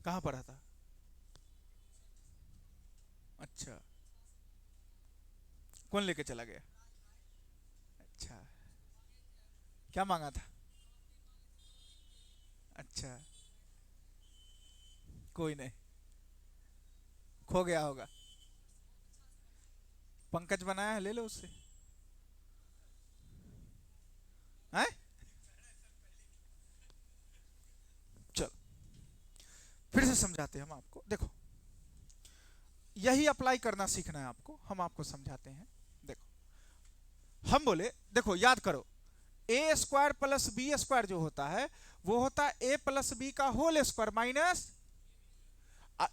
कहाँ पढ़ा था? अच्छा, कौन लेके चला गया? अच्छा, क्या मांगा था? अच्छा, कोई नहीं, खो गया होगा, पंकज बनाया है, ले लो उससे। हैं? चलो फिर से समझाते हैं हम आपको, देखो यही अप्लाई करना सीखना है आपको, हम आपको समझाते हैं। देखो हम बोले, देखो याद करो, ए स्क्वायर प्लस बी स्क्वायर जो होता है वो होता है ए प्लस बी का होल स्क्वायर माइनस,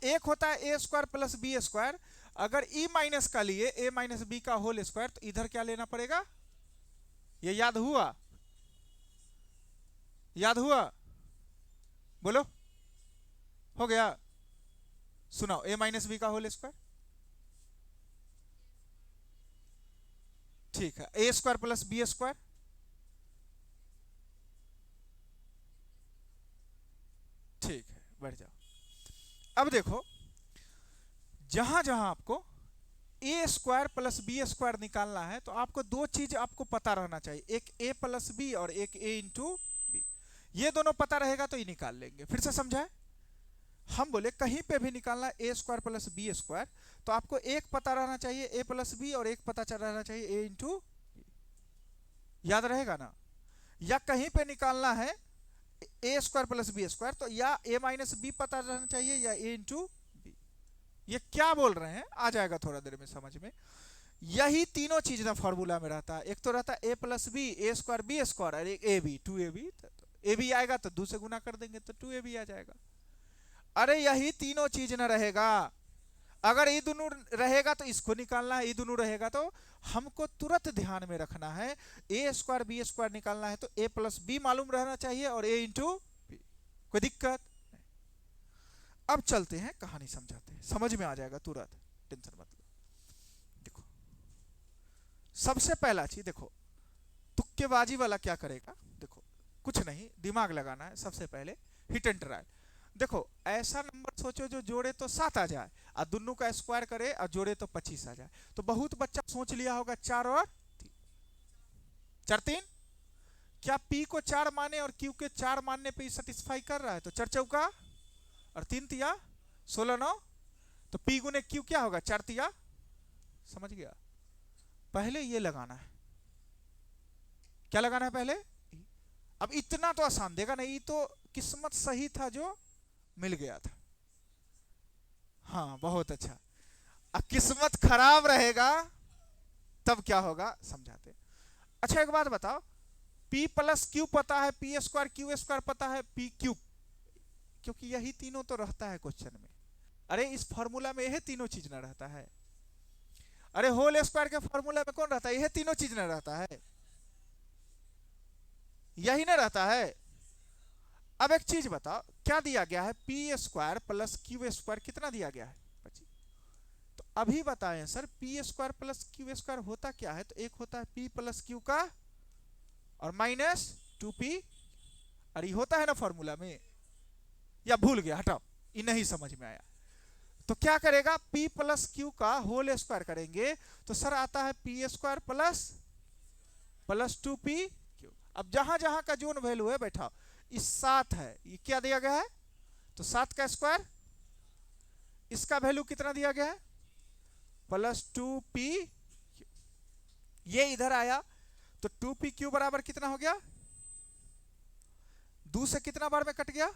एक होता है A square plus B square. अगर ई माइनस का लिए ए माइनस बी का होल स्क्वायर तो इधर क्या लेना पड़ेगा? ये याद हुआ? याद हुआ? बोलो, हो गया? सुनाओ, ए माइनस बी का होल स्क्वायर। ठीक है, A square plus B square, ठीक है, बैठ जाओ। अब देखो, जहां जहां आपको ए स्क्वायर प्लस बी स्क्वायर निकालना है तो आपको दो चीज आपको पता रहना चाहिए, एक ए प्लस बी और एक ए इंटू बी। ये दोनों पता रहेगा तो ये निकाल लेंगे। फिर से समझाए, हम बोले कहीं पे भी निकालना ए स्क्वायर प्लस बी स्क्वायर तो आपको एक पता रहना चाहिए ए प्लस बी और एक पता चल रहना चाहिए ए इंटू, याद रहेगा ना? या कहीं पे निकालना है A square plus B square तो या ए माइनस बी पता रहना चाहिए या ए इंटू बी। ये क्या बोल रहे हैं आ जाएगा थोड़ा देर में समझ में। यही तीनों चीज ना फॉर्मूला में रहता है, एक तो रहता है A plus B, A square B square, और एक A B, 2ab। A B आएगा तो 2 से गुना कर देंगे तो 2ab आ जाएगा। अरे यही तीनों चीज ना रहेगा, अगर ये दोनों रहेगा तो इसको निकालना है, ये दोनों रहेगा तो हमको तुरंत ध्यान में रखना है ए स्क्वायर बी स्क्वायर निकालना है तो ए प्लस बी मालूम रहना चाहिए और ए इंटू बी। कोई दिक्कत नहीं। अब चलते हैं कहानी समझाते हैं, समझ में आ जाएगा तुरंत, टेंशन मत लो। देखो सबसे पहला चीज, देखो तुक्केबाजी वाला क्या करेगा, देखो कुछ नहीं दिमाग लगाना है। सबसे पहले हिट एंड ट्रायल, देखो ऐसा नंबर सोचो जो जोड़े तो 7 आ जाए और दोनों का स्क्वायर करे और जोड़े तो 25 आ जाए। तो बहुत बच्चा सोच लिया होगा 4 और 3, 4 3, क्या पी को 4 माने और क्यू के 4 मानने पे सेटिस्फाई कर रहा है? तो 4 चौका और 3 तिया 16 9, तो पी गुने क्यू क्या होगा? 4 तिया, समझ गया? पहले ये लगाना है, क्या लगाना है पहले? अब इतना तो आसान देगा नहीं, तो किस्मत सही था जो मिल गया था। हाँ बहुत अच्छा। अब किस्मत खराब रहेगा तब क्या होगा समझाते। अच्छा एक बात बताओ, P प्लस क्यू पता है, पी स्क्वायर क्यू स्क्वायर पता है, पी क्यू, क्योंकि यही तीनों तो रहता है क्वेश्चन में। अरे इस फॉर्मूला में यही तीनों चीज ना रहता है। अरे होल स्क्वायर के फॉर्मूला में कौन रहता है? यह तीनों चीज ना रहता है, यही ना रहता है। अब एक चीज बताओ, क्या दिया गया है? P square plus Q square कितना दिया गया है? 25। तो अभी बताएं sir, P square plus Q square होता क्या है? तो एक होता है पी प्लस क्यू का और माइनस 2p। अरे होता है ना फॉर्मूला में, या भूल गया? हटाओ, ये नहीं समझ में आया। तो क्या करेगा? p प्लस क्यू का होल स्क्वायर करेंगे तो सर आता है P square plus 2p Q. अब जहां जहां का जोन वैल्यू है बैठा, इस 7 है, ये क्या दिया गया है? तो 7 का स्क्वायर, इसका वैल्यू कितना दिया गया है? Plus 2p Q. ये इधर आया तो 2p क्यू बराबर कितना हो गया? 2 से कितना बार में कट गया?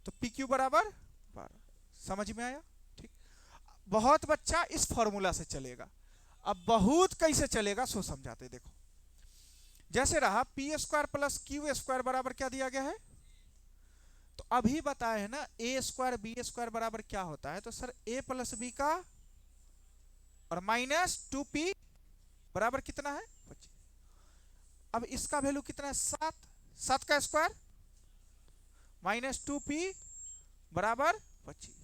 तो पी क्यू बराबर 12। समझ में आया? ठीक। बहुत बच्चा इस फॉर्मूला से चलेगा, अब बहुत कैसे चलेगा सो समझाते। देखो, जैसे रहा P square plus Q square बराबर क्या दिया गया है? तो अभी बताए है ना ए स्क्वायर बी स्क्वायर बराबर क्या होता है? तो सर ए प्लस बी का और माइनस 2p बराबर कितना है? 25। अब इसका वैल्यू कितना है? 7। 7 का स्क्वायर माइनस 2p बराबर 25।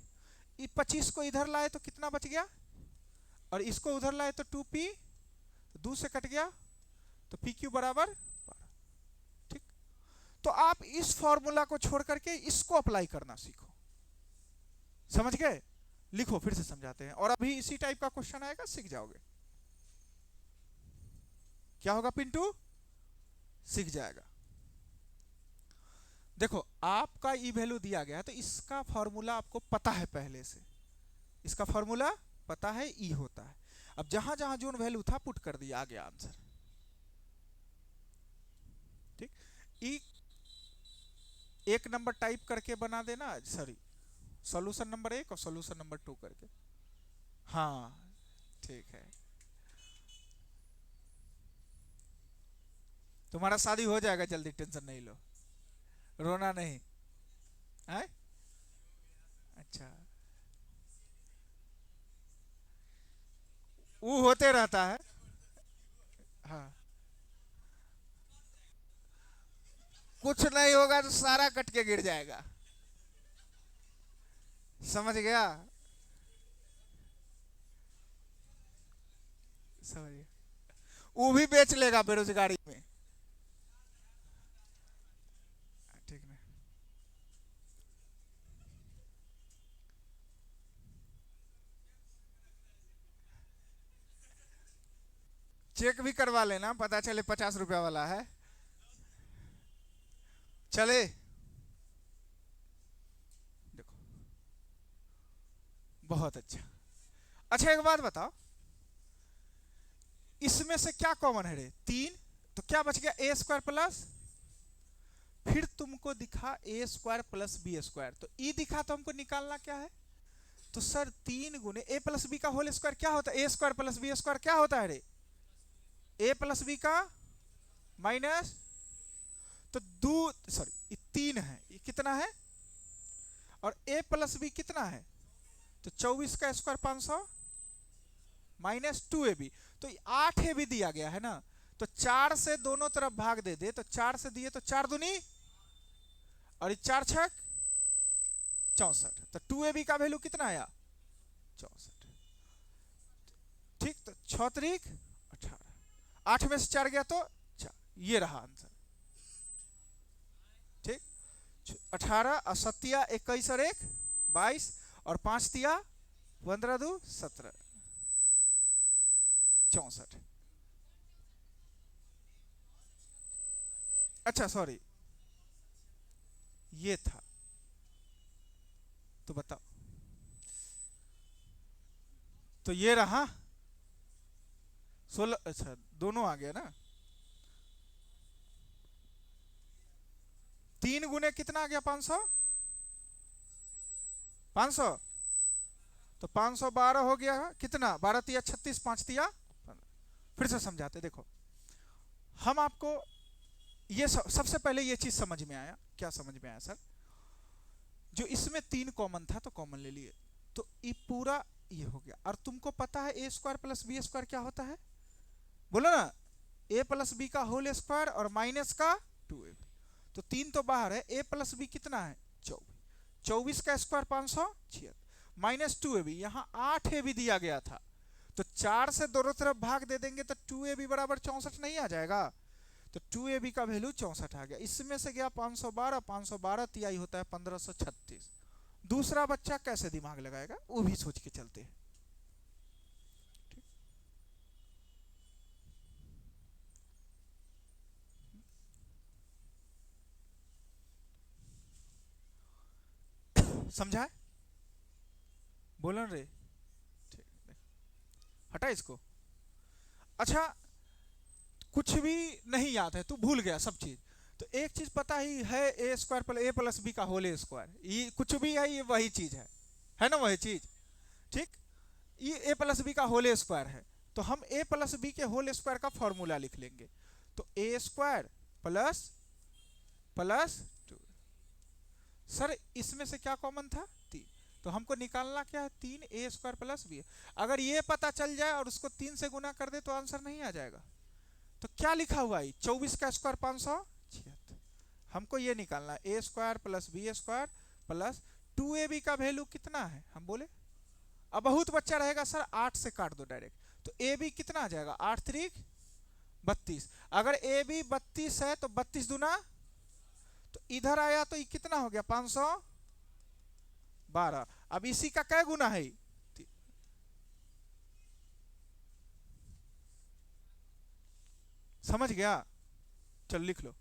25 को इधर लाए तो कितना बच गया? और इसको उधर लाए तो 2p, 2 से कट गया तो पी क्यू बराबर 12। ठीक। तो आप इस फॉर्मूला को छोड़ करके इसको अप्लाई करना सीखो। समझ गए? लिखो, फिर से समझाते हैं। और अभी इसी टाइप का क्वेश्चन आएगा, सीख जाओगे। क्या होगा पिंटू? सीख जाएगा। देखो, आपका ई वैल्यू दिया गया है तो इसका फॉर्मूला आपको पता है पहले से, इसका फॉर्मूला पता है, ई होता है। अब जहां जहां जोन वैल्यू था पुट कर दिया, आ गया आंसर। ठीक। ई एक नंबर टाइप करके बना देना, सॉरी सॉल्यूशन नंबर 1 और सॉल्यूशन नंबर 2 करके। हाँ ठीक है। तुम्हारा शादी हो जाएगा जल्दी, टेंशन नहीं लो, रोना नहीं है? अच्छा, वो होते रहता है। हाँ, कुछ नहीं होगा तो सारा कट के गिर जाएगा। समझ गया? समझ गया। वो भी बेच लेगा बेरोजगारी में। ठीक ना? चेक भी करवा लेना, पता चले 50 रुपया वाला है। चले, देखो बहुत अच्छा। अच्छा, एक बात बताओ, इसमें से क्या कॉमन है रे? 3। तो क्या बच गया? ए स्क्वायर प्लस, फिर तुमको दिखा ए स्क्वायर प्लस बी स्क्वायर, तो ई दिखा तो हमको निकालना क्या है? तो सर 3 गुने ए प्लस बी का होल स्क्वायर क्या होता है? A square plus B square क्या होता है रे? ए प्लस बी का माइनस, तो 2, सॉरी ये 3 है, ये कितना है? और ए प्लस बी कितना है? तो 24 का स्क्वायर 500 माइनस 2ab, तो 8ab दिया गया है ना। तो 4 से दोनों तरफ भाग दे दे, तो 4 से दिए तो 4 दूनी और 4 छक 64, तो 2ab का वैल्यू कितना आया? 64। ठीक, तो 6 तरीक 18, 8 में से 4 गया तो 4, ये रहा आंसर। ठीक, 18 और 7 21 और 1 22 और 5 तिया 15 2 17 64। अच्छा सॉरी, ये था, तो बताओ, तो ये रहा 16। अच्छा, दोनों आ गया ना। 3 गुने कितना आ गया? 500, 500, तो 512 हो गया। कितना? 12 तिया 36, 5 तिया 15। फिर से समझाते, देखो हम आपको ये सबसे पहले ये चीज समझ में आया। क्या समझ में आया सर? जो इसमें 3 कॉमन था तो कॉमन ले लिए, तो ये पूरा ये हो गया। और तुमको पता है A square plus B square क्या होता है, बोलो ना, ए प्लस बी का होल स्क्वायर और माइनस का 2ab। तो 3 तो बाहर है, ए प्लस बी कितना है 24, 24 का स्क्वायर 576 माइनस 2ab, यहाँ 8ab दिया गया था, तो 4 से दोनों तरफ भाग दे देंगे तो 2ab बराबर 64 नहीं आ जाएगा, तो 2ab का वैल्यू 64 आ गया। इसमें से गया 512, 512 तिहाई होता है 1536। दूसरा बच्चा कैसे दिमाग लगाएगा वो भी सोच के चलते हैं। समझा है, बोलन रे, हटा इसको। अच्छा, कुछ भी नहीं याद है, तू भूल गया सब चीज, तो एक चीज पता ही है, A square plus A plus B का होल स्क्वायर, ये कुछ भी है, ये वही चीज है ना, वही चीज, ठीक। ये ए प्लस बी का होल स्क्वायर है, तो हम ए प्लस बी के होल स्क्वायर का फॉर्मूला लिख लेंगे, तो A square plus plus 2। Sir इसमें से क्या कॉमन था 3, तो हमको निकालना क्या है 3 ए स्क्वायर प्लस बी। अगर ये पता चल जाए और उसको 3 से गुना कर दे तो आंसर नहीं आ जाएगा। तो क्या लिखा हुआ है 24 का स्क्वायर 576, हमको ये निकालना है A square plus B square plus 2ab का वैल्यू कितना है, हम बोले। अब बहुत बच्चा रहेगा सर 8 से काट दो डायरेक्ट, तो ab कितना आ जाएगा 8 त्रिक 32। अगर ab 32 है तो 32 दूना, तो इधर आया तो ये कितना हो गया 512। अब इसी का क्या गुना है, समझ गया, चल लिख लो।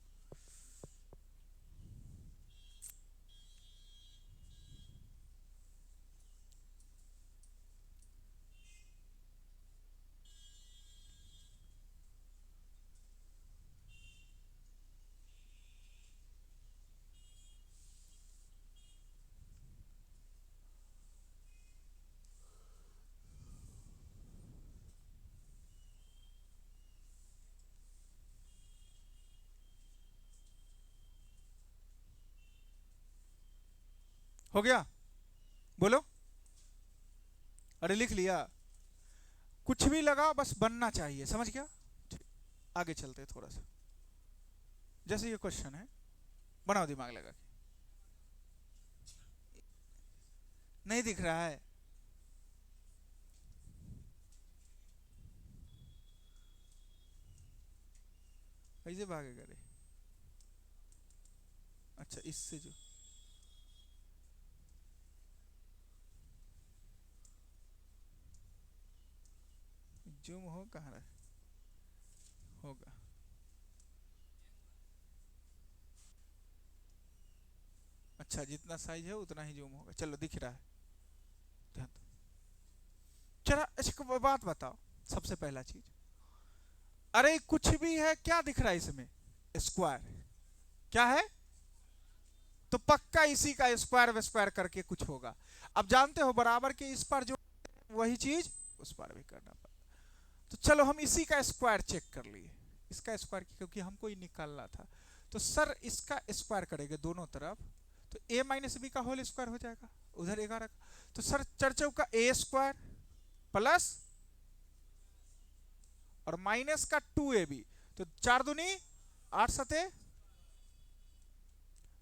हो गया, बोलो, अरे लिख लिया, कुछ भी लगाओ बस बनना चाहिए, समझ गया। आगे चलते थोड़ा सा, जैसे ये क्वेश्चन है, बनाओ दिमाग लगा के, नहीं दिख रहा है, कैसे भागेगा रे, अच्छा इससे जो जूम हो कहाँ रहा होगा, अच्छा जितना साइज है उतना ही जूम होगा, चलो दिख रहा है, ध्यान दो। चलो इसको बात बताओ, सबसे पहला चीज, अरे कुछ भी है, क्या दिख रहा है इसमें स्क्वायर, क्या है, तो पक्का इसी का स्क्वायर स्क्वायर करके कुछ होगा। अब जानते हो बराबर के इस पर जो वही चीज उस पर भी करना पड़ता, तो चलो हम इसी का स्क्वायर चेक कर लिए, इसका स्क्वायर क्योंकि हमको ही निकालना था, तो सर इसका स्क्वायर करेंगे दोनों तरफ, तो a माइनस बी का होल स्क्वायर हो जाएगा, उधर 11 का, तो सर चर्चौ का a स्क्वायर प्लस और माइनस का 2ab, तो 4 दूनी 8 सते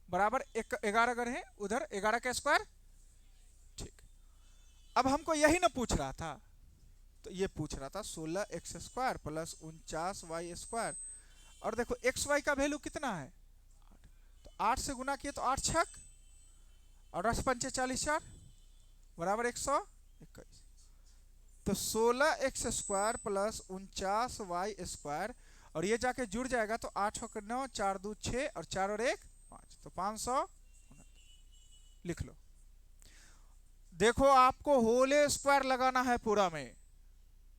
बराबर 11 अगर है, उधर 11 का स्क्वायर, ठीक। अब हमको यही ना पूछ रहा था, तो ये पूछ रहा था 16x square plus 49y square, और देखो एक्स वाई का वैल्यू कितना है 8, तो 8 से गुना किए तो 8 छक और 8 पंचे 40 4 बराबर 121, तो 16x square plus 49y square, और ये जाके जुड़ जाएगा तो 8 होकर 9, 4 2 6 और 4 और 1 5, तो 500 लिख लो। देखो आपको होल स्क्वायर लगाना है पूरा में,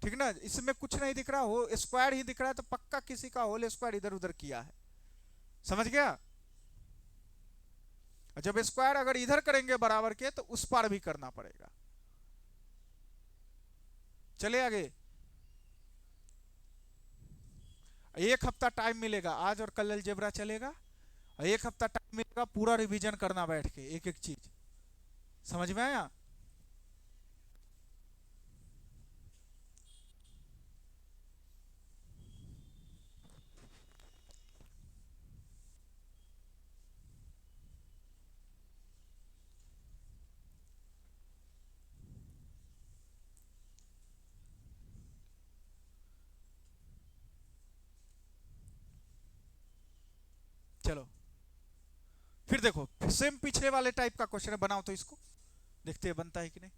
ठीक ना, इसमें कुछ नहीं दिख रहा, हो स्क्वायर ही दिख रहा है, तो पक्का किसी का होल स्क्वायर इधर उधर किया है, समझ गया। जब स्क्वायर अगर इधर करेंगे बराबर के तो उस पार भी करना पड़ेगा। चले आगे, एक हफ्ता टाइम मिलेगा, आज और कल अलजेब्रा चलेगा, एक हफ्ता टाइम मिलेगा पूरा रिवीजन करना बैठ के एक एक चीज, समझ में आया। फिर देखो सेम पिछले वाले टाइप का क्वेश्चन है, बनाओ तो इसको, देखते हैं बनता है कि नहीं।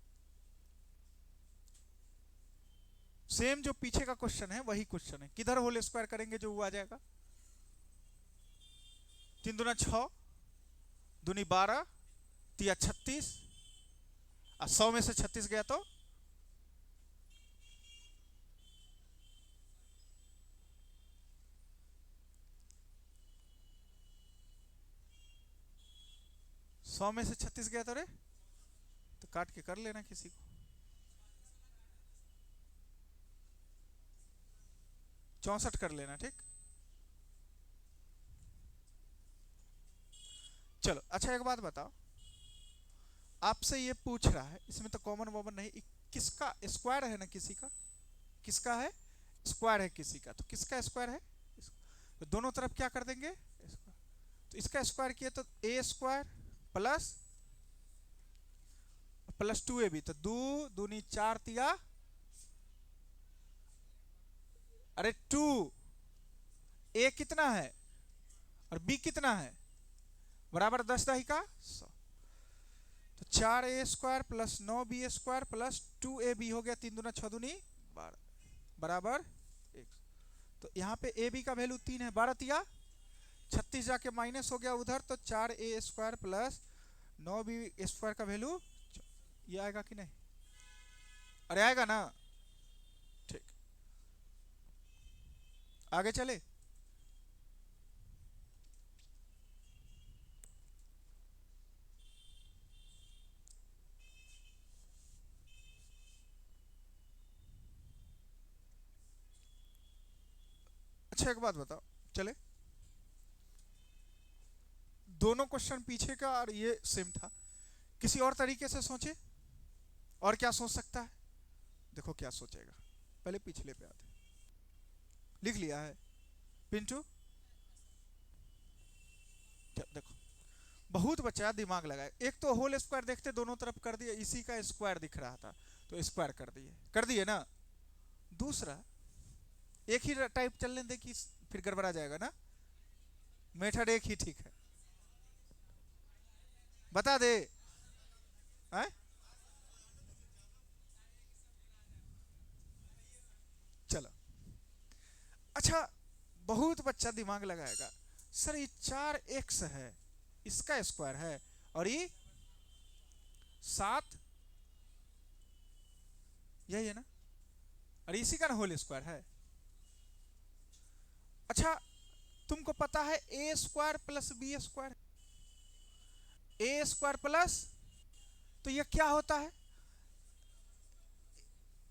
सेम जो पीछे का क्वेश्चन है वही क्वेश्चन है, किधर होल स्क्वायर करेंगे जो वो आ जाएगा। 3 दूना 6, दूनी 12, तिया 36, 100 में से 36 गया तो 100 में से 36 गया तो रे, तो काट के कर लेना किसी को। 64 कर लेना, ठीक। चलो अच्छा एक बात बताओ, आपसे ये पूछ रहा है, इसमें तो कॉमन वॉमन नहीं, किसका स्क्वायर है ना, किसी का, किसका है स्क्वायर है किसी का, तो किसका स्क्वायर है, तो दोनों तरफ क्या कर देंगे, तो इसका स्क्वायर किया तो A square plus plus 2ab, तो 2 दूनी 4 तिया, अरे 2, ए कितना है और बी कितना है, बराबर 10 दही का 100, तो 4a square plus 9b square plus 2ab हो गया, 3 दूना 6 दूनी 12 बराबर 1। तो यहाँ पे ए बी का वैल्यू 3 है, 12 तिया 36 जाके माइनस हो गया उधर, तो 4a square plus 9b square का वैल्यू ये आएगा कि नहीं, अरे आएगा ना, ठीक। आगे चले, अच्छा एक बात बताओ, चले दोनों क्वेश्चन पीछे का और ये सेम था, किसी और तरीके से सोचे, और क्या सोच सकता है, देखो क्या सोचेगा, पहले पिछले पे आते, लिख लिया है पिंटू, देखो बहुत बच्चा दिमाग लगाए, एक तो होल स्क्वायर देखते दोनों तरफ कर दिया, इसी का स्क्वायर दिख रहा था तो स्क्वायर कर दिए ना, दूसरा एक ही टाइप चलने दे कि फिर गड़बड़ा जाएगा ना, मेथड एक ही ठीक है, बता दे है? चलो अच्छा, बहुत बच्चा दिमाग लगाएगा, सर ये 4x है, इसका स्क्वायर है, और ये 7 यही है ना, और इसी का ना होल स्क्वायर है। अच्छा तुमको पता है A square plus B square, A square plus, तो ये क्या होता है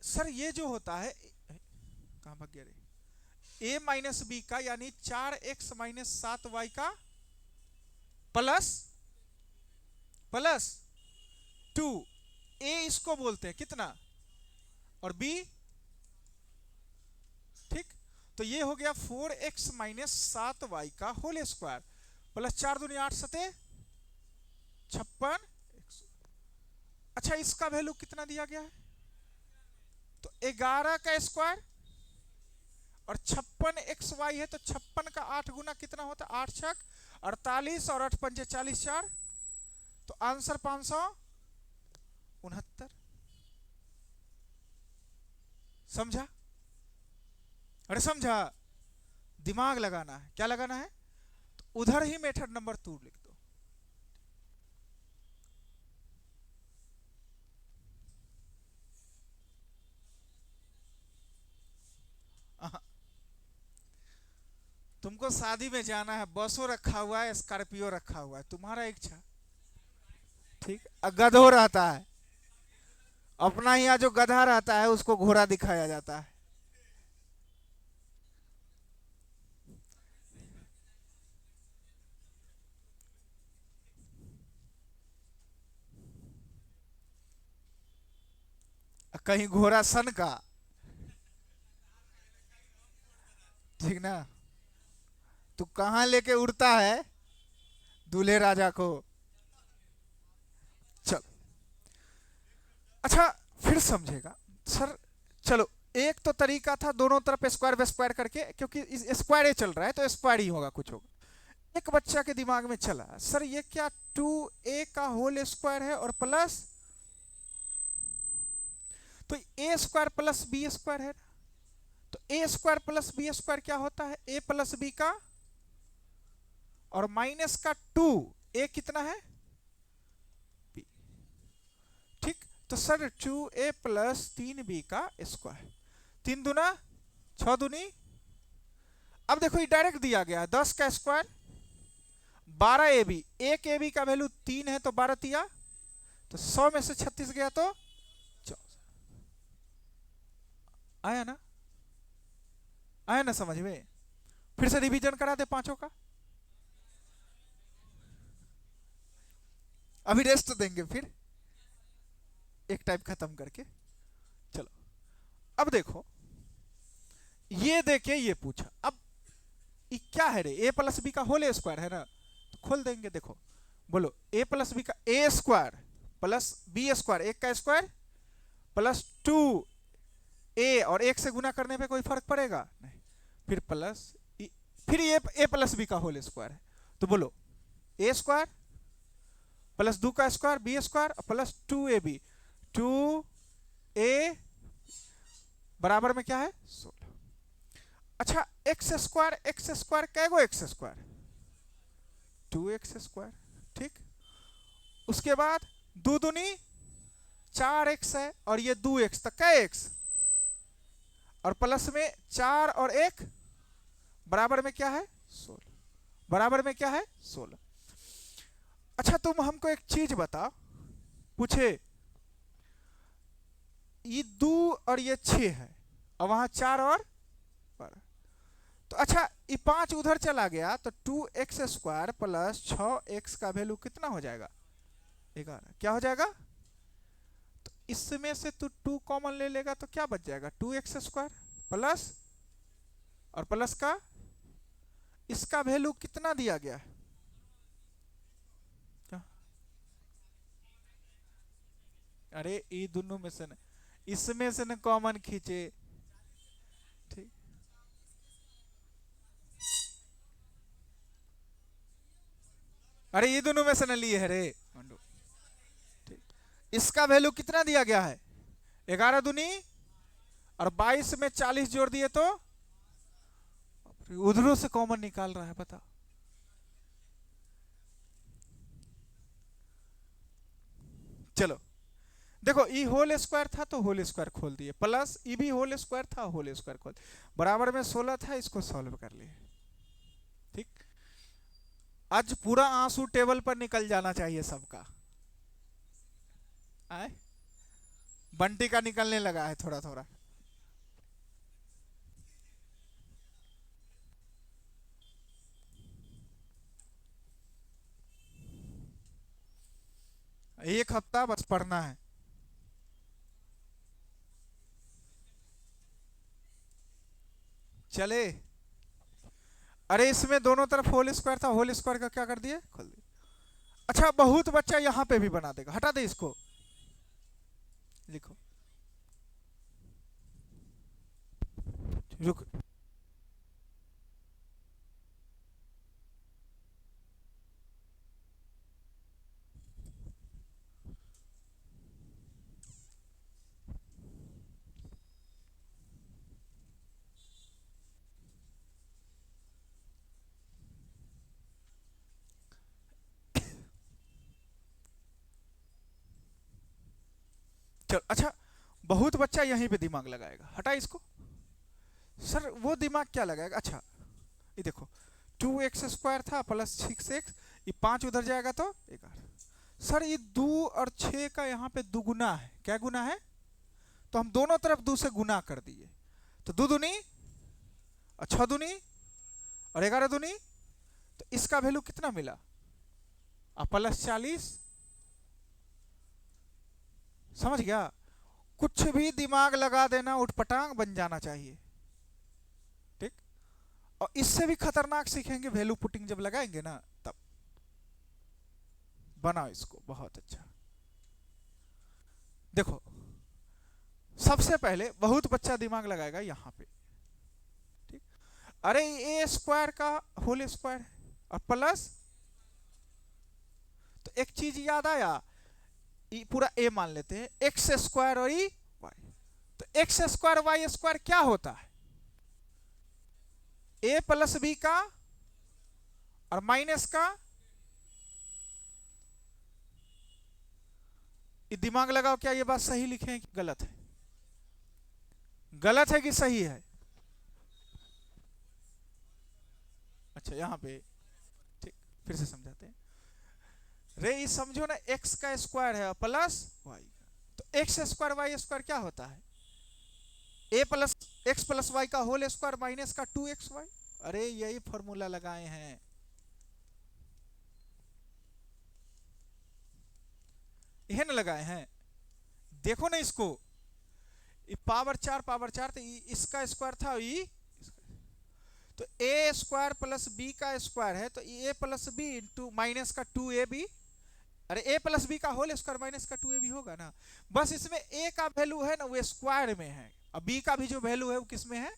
सर, ये जो होता है, कहां भाग गया रे, ए माइनस बी का यानी 4x माइनस 7y का प्लस प्लस 2, ए इसको बोलते हैं कितना और बी, ठीक, तो ये हो गया 4x माइनस 7y का होल स्क्वायर प्लस 4 दूनी 8 सते 56। अच्छा इसका वैल्यू कितना दिया गया है, तो 11 का स्क्वायर और 56xy है, तो 56 का 8 गुना कितना होता है, 8 छक 48 और 8 पंचे 40 4, तो आंसर 569। समझा, अरे समझा, दिमाग लगाना है, क्या लगाना है, तो उधर ही मेथड नंबर 2 लिख दो। तुमको शादी में जाना है, बसों रखा हुआ है, स्कॉर्पियो रखा हुआ है, तुम्हारा इच्छा, ठीक, गधो रहता है, अपना यहाँ जो गधा रहता है उसको घोड़ा दिखाया जाता है, कहीं घोड़ा सन का, ठीक ना, तू कहां लेके उड़ता है दूल्हे राजा को, चल अच्छा फिर समझेगा सर। चलो एक तो तरीका था दोनों तरफ स्क्वायर स्क्वायर करके, क्योंकि स्क्वायर ही चल रहा है तो स्क्वायर ही होगा, कुछ होगा, एक बच्चा के दिमाग में चला, सर ये क्या 2a का होल स्क्वायर है और प्लस, तो a square plus B square है, तो a square plus B square क्या होता है, a प्लस बी का और माइनस का 2, a कितना है b, ठीक। तो सर 2a प्लस 3b का स्क्वायर, 3 दूना 6 दूनी, अब देखो ये डायरेक्ट दिया गया 10 का स्क्वायर 12ab, एक ab का वैल्यू 3 है तो 12 तिया, तो 100 में से 36 गया तो 14, आया ना, आया ना समझ में। फिर से रिवीजन करा दे पांचों का, अभी रेस्ट देंगे फिर एक टाइप खत्म करके। चलो अब देखो, ये देखे ये पूछा, अब ये क्या है रे, a प्लस बी का होल स्क्वायर है ना, तो खोल देंगे, देखो बोलो a प्लस बी का a square plus B square, एक का स्क्वायर प्लस 2a, और एक से गुना करने पे कोई फर्क पड़ेगा नहीं, फिर प्लस, फिर ये a प्लस बी का होल स्क्वायर है, तो बोलो a स्क्वायर प्लस 2 का square B square plus 2ab, 2a बराबर में क्या है 16। अच्छा एक्स स्क्वायर कैगो एक्स स्क्वायर, 2x स्क्वायर, ठीक। उसके बाद 2 दूनी 4x है और ये 2x, तक क्या x, और प्लस में 4 और 1 बराबर में क्या है 16, बराबर में क्या है 16। अच्छा तुम हमको एक चीज बता, पूछे ये 2 और ये 6 है और वहां 4 और 12, तो अच्छा ये 5 उधर चला गया तो 2x स्क्वायर प्लस 6x का वैल्यू कितना हो जाएगा 11, क्या हो जाएगा, तो इसमें से तू 2 कॉमन ले लेगा तो क्या बच जाएगा 2x स्क्वायर प्लस, और प्लस का इसका वैल्यू कितना दिया गया है, क्या, अरे ये दोनों में से न, इसमें से न कॉमन खींचे, ठीक। अरे ये दोनों में से न लिए है रे, ठीक। इसका वैल्यू कितना दिया गया है 11 दूनी और 22 में 40 जोड़ दिए तो उधरों से कॉमन निकाल रहा है, बता। चलो देखो ई होल स्क्वायर था तो होल स्क्वायर खोल दिए, प्लस ई भी होल स्क्वायर था होल स्क्वायर खोल, बराबर में 16 था, इसको सॉल्व कर लिए, ठीक। आज पूरा आंसू टेबल पर निकल जाना चाहिए सबका, आए बंटी का निकलने लगा है थोड़ा थोड़ा। एक हफ्ता बस पढ़ना है, चले। अरे इसमें दोनों तरफ होल स्क्वायर था, होल स्क्वायर का क्या कर दिए खोल दिए। अच्छा बहुत बच्चा यहां पे भी बना देगा, हटा दे इसको, लिखो रुक, चल। अच्छा बहुत बच्चा यहीं पे दिमाग लगाएगा, हटा इसको, सर वो दिमाग क्या लगाएगा, अच्छा ये देखो 2x स्क्वायर था प्लस 6x, ये 5 उधर जाएगा तो 11, सर ये 2 और 6 का यहाँ पे दुगुना है, क्या गुना है, तो हम दोनों तरफ 2 से गुना कर दिए, तो 2 दूनी और 6 दूनी और 11 दूनी, तो इसका वैल्यू कितना मिला प्लस 40, समझ गया। कुछ भी दिमाग लगा देना उठपटांग बन जाना चाहिए, ठीक। और इससे भी खतरनाक सीखेंगे वैल्यू पुटिंग जब लगाएंगे ना, तब बनाओ इसको बहुत अच्छा। देखो सबसे पहले बहुत बच्चा दिमाग लगाएगा यहां पे, ठीक। अरे ए स्क्वायर का होल स्क्वायर है और प्लस, तो एक चीज याद आया, पूरा ए मान लेते हैं, एक्स स्क्वायर और ई वाई। तो एक्स स्क्वायर वाई स्क्वायर क्या होता है? ए प्लस बी का और माइनस का। ये दिमाग लगाओ, क्या ये बात सही लिखे हैं कि गलत है? गलत है कि सही है? अच्छा यहां पे ठीक, फिर से समझाते हैं। रे ये समझो ना, एक्स का स्क्वायर है प्लस वाई का, तो एक्स स्क्वायर वाई स्क्वायर क्या होता है? A plus x plus Y का होल स्क्वायर माइनस का 2xy। अरे यही फॉर्मूला लगाए हैं, यह ना लगाए हैं। देखो ना इसको, पावर 4 तो इसका स्क्वायर था ई, तो ए स्क्वायर प्लस बी का स्क्वायर है, तो A plus B into minus का 2ab। अरे ए प्लस बी का होल स्क्वायर माइनस का 2ab होगा ना। बस इसमें ए का वैल्यू है ना वो स्क्वायर में है, और बी का भी जो वैल्यू है वो किस में है?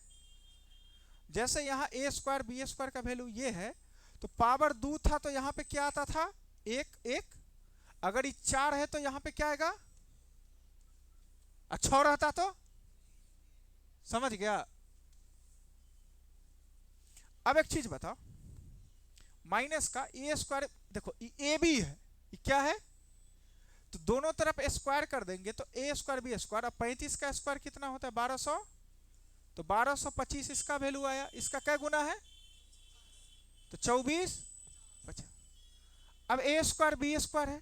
जैसे यहाँ ए स्क्वायर बी स्क्वायर का वैल्यू ये है, तो पावर 2 था तो यहाँ पे क्या आता था? एक एक। अगर ये 4 है तो यहाँ पे क्या आएगा? 6 रहता तो, समझ गया? अब एक चीज बताओ, माइनस का ए स्क्वायर, देखो ए बी है, ये क्या है? तो दोनों तरफ स्क्वायर कर देंगे तो ए स्क्वायर बी स्क्वायर। अब 35 का स्क्वायर कितना होता है? 1200, तो 1225 इसका वैल्यू आया। इसका क्या गुना है? तो 24 50। अब ए स्क्वायर बी स्क्वायर है,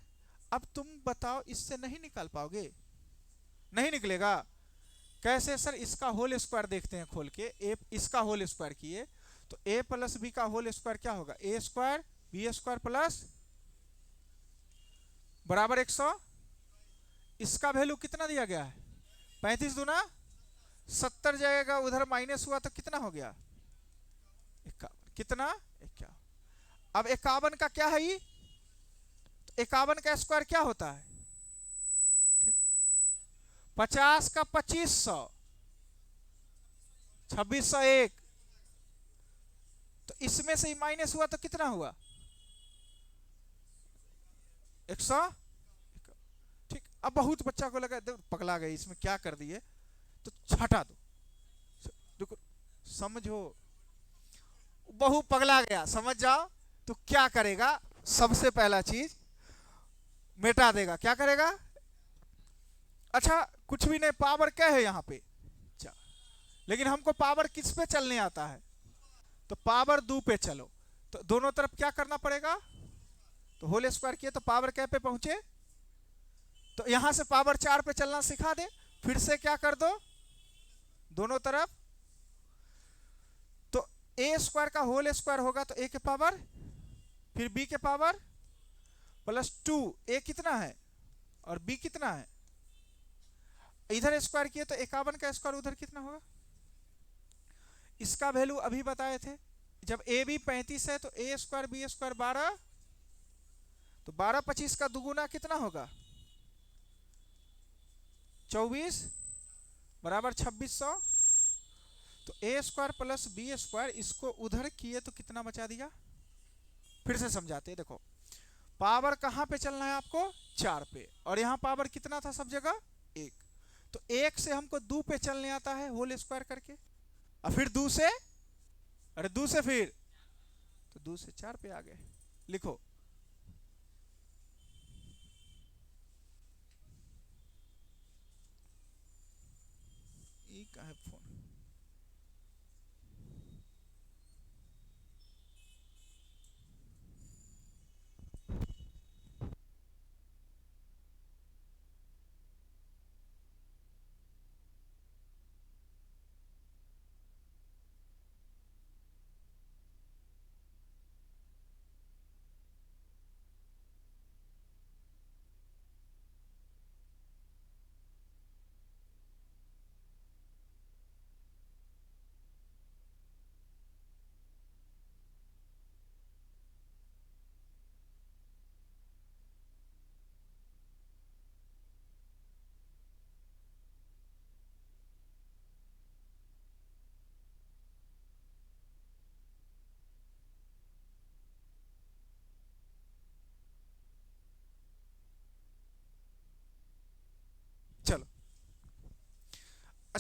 अब तुम बताओ इससे नहीं निकाल पाओगे? नहीं निकलेगा। कैसे सर? इसका होल स्क्वायर देखते हैं खोल के, ए इसका होल स्क्वायर किए तो ए प्लस बी का होल स्क्वायर क्या होगा? ए स्क्वायर बी स्क्वायर प्लस बराबर 100। इसका वैल्यू कितना दिया गया है? 35 दूना 70 जाएगा, उधर माइनस हुआ तो कितना हो गया? 51। कितना? 51। अब 51 का क्या है? 51 का स्क्वायर क्या होता है? 50 का 2500, 2601। तो इसमें से ही माइनस हुआ तो कितना हुआ? 100। ठीक। अब बहुत बच्चा को लगा पगला गई, इसमें क्या कर दिए, तो हटा दो। देखो समझो, बहु पगला गया, समझ जाओ। तो क्या करेगा? सबसे पहला चीज मिटा देगा। क्या करेगा? अच्छा कुछ भी नहीं, पावर क्या है यहाँ पे? 4। लेकिन हमको पावर किस पे चलने आता है? तो पावर 2 पे चलो। तो दोनों तरफ क्या करना पड़ेगा? तो होल स्क्वायर किए तो पावर क्या पे पहुंचे? तो यहां से पावर 4 पे चलना सिखा दे। फिर से क्या कर दो? दोनों तरफ, तो ए स्क्वायर का होल स्क्वायर होगा तो ए के पावर, फिर बी के पावर प्लस 2। ए कितना है और बी कितना है? इधर स्क्वायर किए तो 51 का स्क्वायर उधर कितना होगा? इसका वैल्यू अभी बताए थे, जब ए बी 35 है तो ए स्क्वायर बी स्क्वायर 12, तो 12 25 का दुगुना कितना होगा? 24 बराबर 2600। तो A square plus B square, इसको उधर किए तो कितना बचा दिया? फिर से समझाते हैं, देखो पावर कहां पे चलना है आपको? 4 पे, और यहां पावर कितना था सब जगह? 1। तो 1 से हमको 2 पे चलने आता है होल स्क्वायर करके, और फिर 2 से, अरे 2 से फिर, तो 2 से 4 पे आ गए। लिखो, ई का है फोन।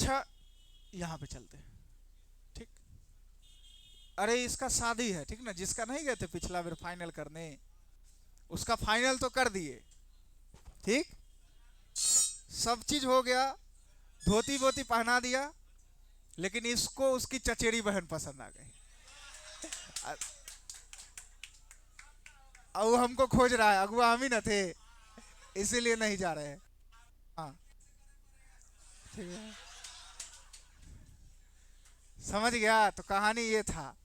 अच्छा यहां पे चलते हैं, ठीक। अरे इसका शादी है, ठीक ना, जिसका नहीं गए थे पिछला बार फाइनल करने, उसका फाइनल तो कर दिए, ठीक, सब चीज हो गया, धोती बोती पहना दिया, लेकिन इसको उसकी चचेरी बहन पसंद आ गई। अब वो हमको खोज रहा है, अगुआ हम ही न थे, इसीलिए नहीं जा रहे हैं। हाँ ठीक है, समझ गया, तो कहानी ये था।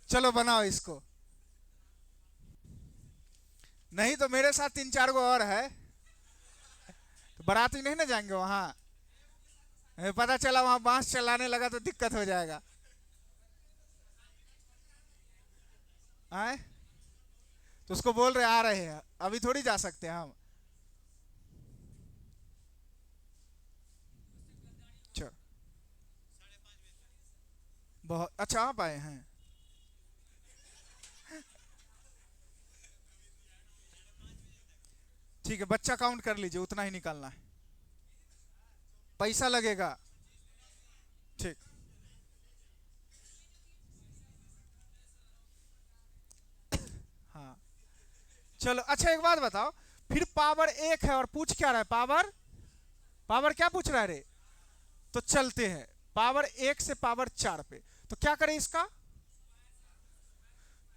चलो बनाओ इसको, नहीं तो मेरे साथ तीन चार गो और है, तो बाराती नहीं ना जाएंगे वहां, पता चला वहां बांस चलाने लगा तो दिक्कत हो जाएगा। आए, तो उसको बोल रहे आ रहे हैं, अभी थोड़ी जा सकते हैं हम। चलो, बहुत अच्छा, आप आए हैं। ठीक है, बच्चा काउंट कर लीजिए, उतना ही निकालना है, पैसा लगेगा, ठीक। हाँ चलो, अच्छा एक बात बताओ, फिर पावर एक है और पूछ क्या रहा है, पावर, पावर क्या पूछ रहा है रे, तो चलते हैं पावर एक से पावर चार पे, तो क्या करें इसका,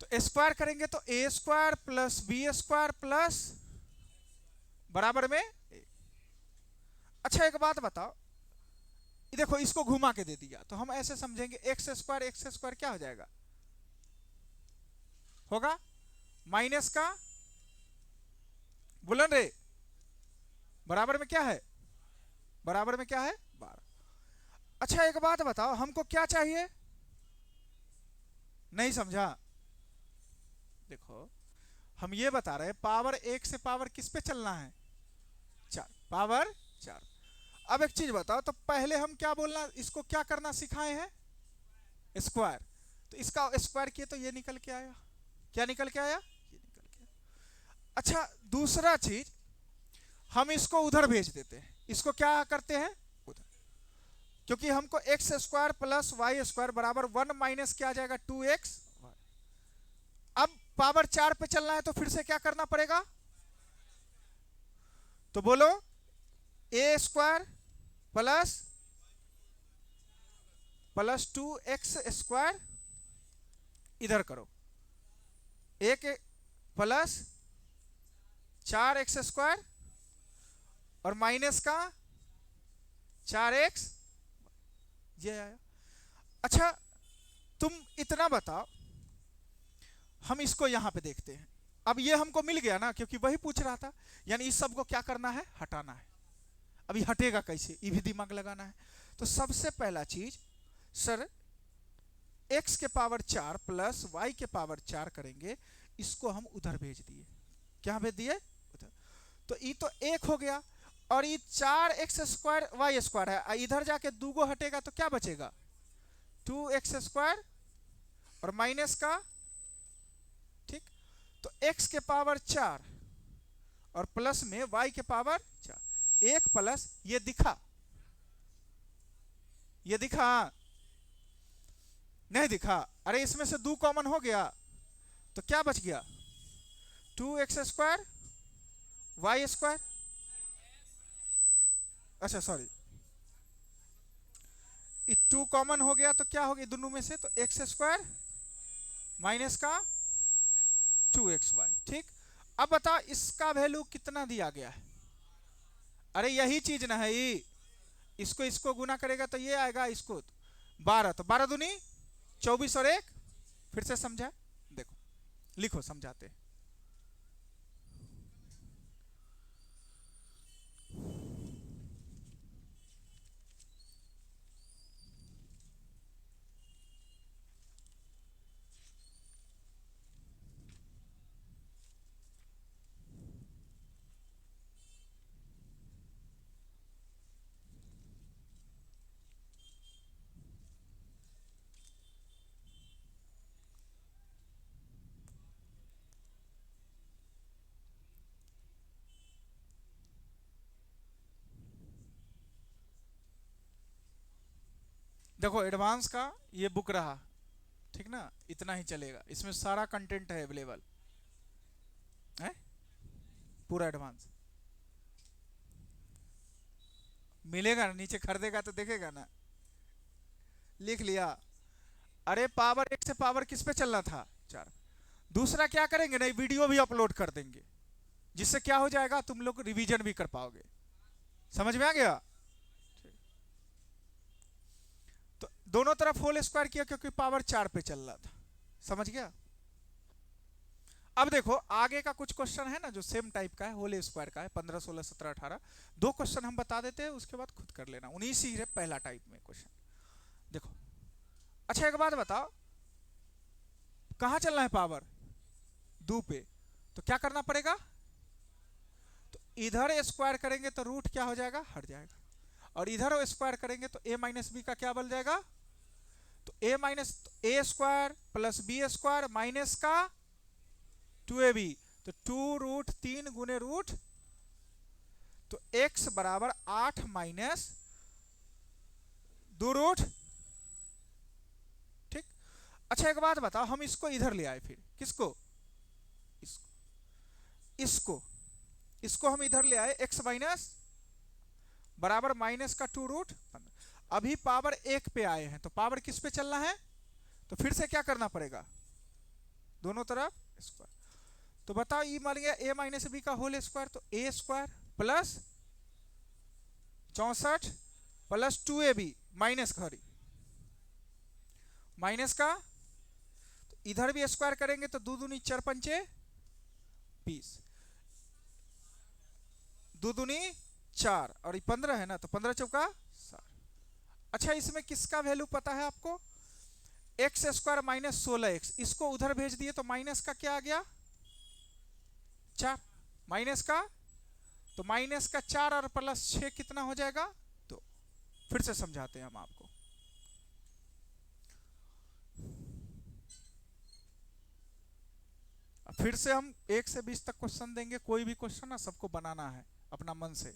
तो स्क्वायर करेंगे तो A square plus B square plus बराबर में ए। अच्छा एक बात बताओ, ये देखो इसको घुमा के दे दिया, तो हम ऐसे समझेंगे एक्स स्क्वायर क्या हो जाएगा, होगा माइनस का, बुलन रे, बराबर में क्या है, बराबर में क्या है 12। अच्छा एक बात बताओ, हमको क्या चाहिए, नहीं समझा, देखो हम ये बता रहे हैं पावर एक से पावर किस पे चलना है, चार, पावर चार। अब एक चीज बताओ, तो पहले हम क्या बोलना, इसको क्या करना सिखाए हैं, स्क्वायर, तो इसका स्क्वायर किए तो ये निकल के आया, क्या निकल के आया, ये निकल के आया। अच्छा दूसरा चीज, हम इसको उधर भेज देते हैं, इसको क्या करते हैं उधर, क्योंकि हमको X square plus Y square बराबर वन माइनस क्या आ जाएगा, टू एक्स। अब पावर चार पे चलना है तो फिर से क्या करना पड़ेगा, तो बोलो A square plus plus two X square, इधर करो, एक प्लस चार एक्स स्क्वायर और माइनस का चार एक्स, ये आया। अच्छा तुम इतना बताओ, हम इसको यहां पे देखते हैं, अब ये हमको मिल गया ना, क्योंकि वही पूछ रहा था, यानी इस सब को क्या करना है, हटाना है। अभी हटेगा कैसे, ये भी दिमाग लगाना है। तो सबसे पहला चीज, सर x के पावर चार प्लस वाई के पावर चार करेंगे, इसको हम उधर भेज दिए, क्या भेज दिए उधर, तो ये तो एक हो गया, और ये चार एक्स स्क्वायर वाई स्क्वायर है, इधर जाके दूगो हटेगा तो क्या बचेगा, टू एक्स स्क्वायर और माइनस का, ठीक, तो x के पावर चार और प्लस में y के पावर चार, एक प्लस ये दिखा, ये दिखा नहीं दिखा, अरे इसमें से दो कॉमन हो गया, तो क्या बच गया, two X square Y square, अच्छा सॉरी, टू कॉमन हो गया तो क्या हो गया दोनों में से, तो एक्स स्क्वायर माइनस का टू एक्स वाई, ठीक। अब बता इसका वैल्यू कितना दिया गया है, अरे यही चीज ना है ये, इसको इसको गुना करेगा तो ये आएगा, इसको बारह, तो बारह दूनी चौबीस और एक, फिर से समझा, देखो लिखो समझाते, देखो एडवांस का ये बुक रहा, ठीक ना, इतना ही चलेगा, इसमें सारा कंटेंट है अवेलेबल है, पूरा एडवांस मिलेगा ना, नीचे खरीदेगा तो देखेगा ना, लिख लिया। अरे पावर एक से पावर किस पे चलना था, 4। दूसरा क्या करेंगे, नई वीडियो भी अपलोड कर देंगे, जिससे क्या हो जाएगा, तुम लोग रिवीजन भी कर पाओगे। समझ में आ गया? तो दोनों तरफ होल स्क्वायर किया क्योंकि पावर 4 पे चल रहा था। समझ गया? अब देखो आगे का कुछ क्वेश्चन है ना जो सेम टाइप का है, होल स्क्वायर का है, 15 16 17 18। दो क्वेश्चन हम बता देते हैं, उसके बाद खुद कर लेना, 19 ही है पहला टाइप में क्वेश्चन। देखो अच्छा एक बात बताओ, कहां चलना है पावर, 2 पे, तो क्या करना पड़ेगा, तो इधर स्क्वायर करेंगे तो रूट क्या हो जाएगा, हट जाएगा, और इधर स्क्वायर करेंगे तो a माइनस बी का क्या बन जाएगा, तो a minus A square plus B square minus का 2ab, तो 2√3 गुने रूट, तो x बराबर 8 माइनस 2 रूट। ठीक। अच्छा एक बात बताओ, हम इसको इधर ले आए, फिर किसको, इसको इसको हम इधर ले आए, x माइनस बराबर माइनस का 2√15। अभी पावर 1 पे आए हैं, तो पावर किस पे चलना है, तो फिर से क्या करना पड़ेगा, दोनों तरफ स्क्वायर। तो बताओ ये मान गया a माइनस बी का होल स्क्वायर, तो a square plus 64 plus 2ab minus खरी माइनस का, तो इधर भी स्क्वायर करेंगे तो 2 दूनी 4 पंचे 20, 2 दूनी 4 और 15 है ना, तो 15 चौका 60। अच्छा इसमें किसका वैल्यू पता है आपको, एक्स स्क्वायर माइनस 16x, इसको उधर भेज दिए तो माइनस का क्या आ गया, 4 माइनस का, तो माइनस का 4 और प्लस 6 कितना हो जाएगा, तो फिर से समझाते हैं हम आपको। फिर से हम 1 से 20 तक क्वेश्चन देंगे, कोई भी क्वेश्चन ना सबको बनाना है अपना मन से,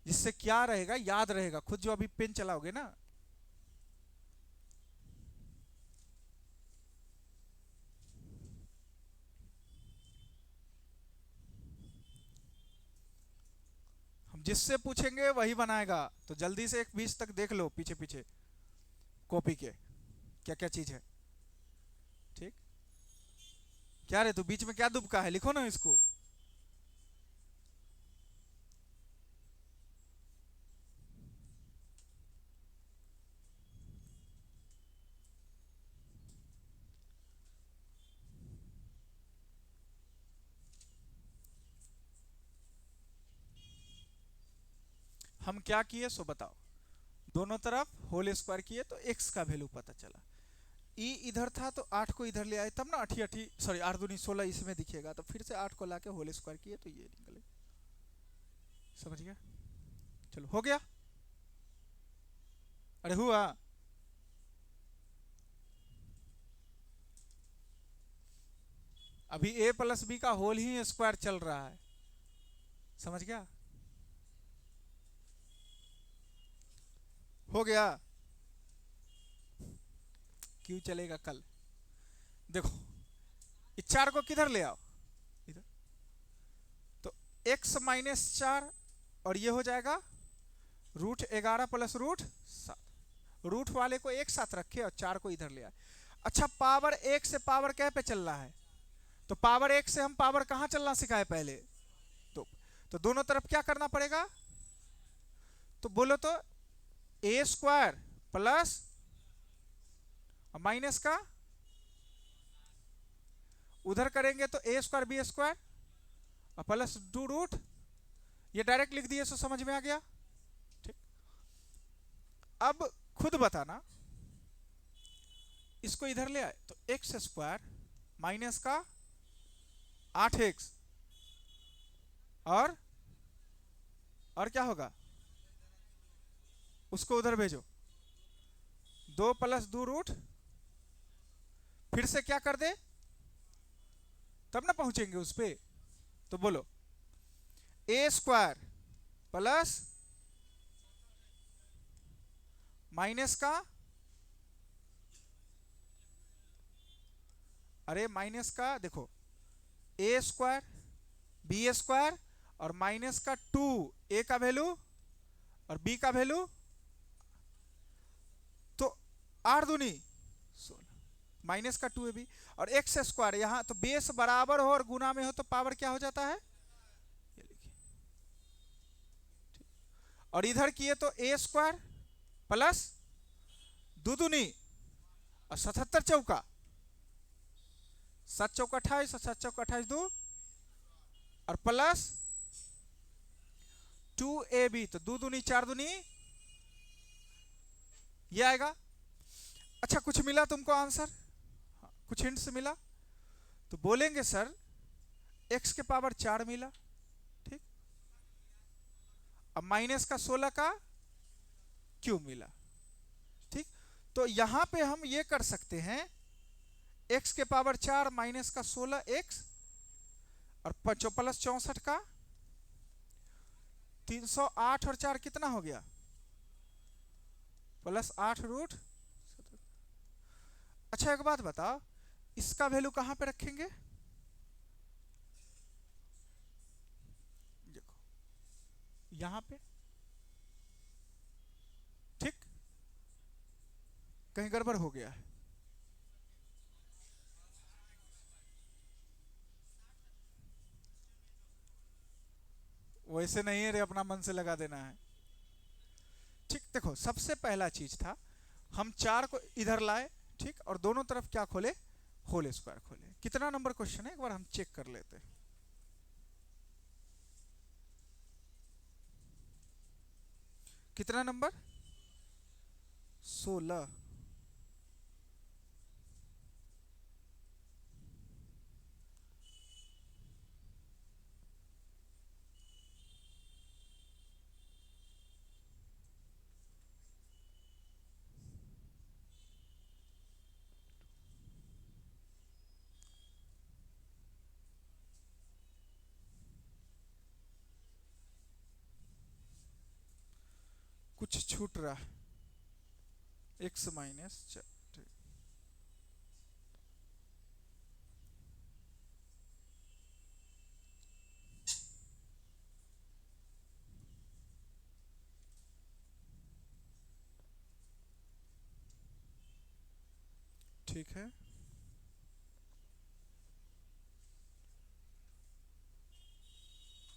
जिससे क्या रहेगा, याद रहेगा, खुद जो अभी पेन चलाओगे ना। हम जिससे पूछेंगे वही बनाएगा, तो जल्दी से 1 20 तक देख लो पीछे पीछे कॉपी के क्या क्या चीज है। ठीक, क्या रे तू बीच में क्या दुबका है, लिखो ना इसको। हम क्या किए सो बताओ, दोनों तरफ होल स्क्वायर किए तो x का वैल्यू पता चला, e इधर था तो 8 को इधर ले आए, तब ना 8 8 सॉरी 8 दूनी 16 इसमें दिखेगा, तो फिर से 8 को लाके होल स्क्वायर किए तो ये निकले। समझ गया? चलो हो गया, अरे हुआ। अभी a प्लस बी का होल ही स्क्वायर चल रहा है, समझ गया? हो गया, क्यों चलेगा कल। देखो इस 4 को किधर ले आओ, इधर, तो x माइनस 4 और ये हो जाएगा √11 प्लस √7, रूट वाले को एक साथ रखे और 4 को इधर ले आए। अच्छा पावर 1 से पावर क्या पे चल रहा है, तो पावर 1 से हम पावर कहां चलना सिखाए पहले, तो दोनों तरफ क्या करना पड़ेगा, तो बोलो तो a स्क्वायर प्लस माइनस का, उधर करेंगे तो a स्क्वायर बी स्क्वायर और प्लस 2 रूट, ये डायरेक्ट लिख दिए, सो समझ में आ गया। ठीक, अब खुद बताना, इसको इधर ले आए तो एक्स स्क्वायर माइनस का 8x और क्या होगा, उसको उधर भेजो, 2 प्लस 2 रूट, फिर से क्या कर दे, तब ना पहुंचेंगे उस पे, तो बोलो a स्क्वायर प्लस माइनस का, अरे माइनस का देखो ए स्क्वायर बी स्क्वायर और माइनस का 2 ए का वैल्यू और बी का वैल्यू, तो 8 दूनी 16, माइनस का 2 ए बी और एक्स स्क्वायर, यहां तो बेस बराबर हो और गुना में हो तो पावर क्या हो जाता है, ये लिखिए। और इधर किए तो ए स्क्वायर प्लस 2 दूनी और 77 चौका 7 चौका 28 और 7 चौका 28 2 और प्लस 2ab तो 2 दूनी 4 दूनी ये आएगा। अच्छा कुछ मिला तुमको आंसर, कुछ हिंट्स मिला तो बोलेंगे सर x के पावर 4 मिला, ठीक। अब माइनस का 16 का क्यूब मिला, ठीक। तो यहां पे हम ये कर सकते हैं x के पावर 4 माइनस का 16x और प्लस 64 का 308 और 4 कितना हो गया, प्लस 8 रूट। अच्छा एक बात बताओ, इसका वैल्यू कहां पे रखेंगे, देखो यहां पे, ठीक। कहीं गड़बड़ हो गया है, वैसे नहीं है रे, अपना मन से लगा देना है, ठीक। देखो सबसे पहला चीज था हम 4 को इधर लाए, ठीक, और दोनों तरफ क्या खोले, होल स्क्वायर खोले। कितना नंबर क्वेश्चन है एक बार हम चेक कर लेते हैं। कितना नंबर, 16। कुछ छूट रहा है, x माइनस, ठीक है।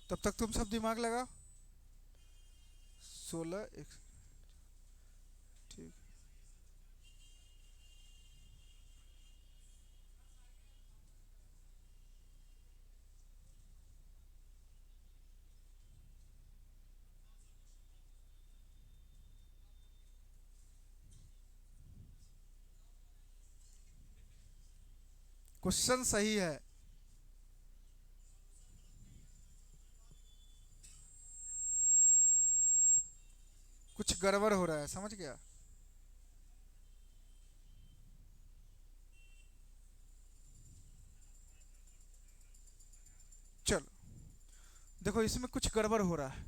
तब तक तुम सब दिमाग लगाओ, 16x, ठीक। क्वेश्चन सही है, कुछ गड़बड़ हो रहा है, समझ गया। चलो देखो इसमें कुछ गड़बड़ हो रहा है,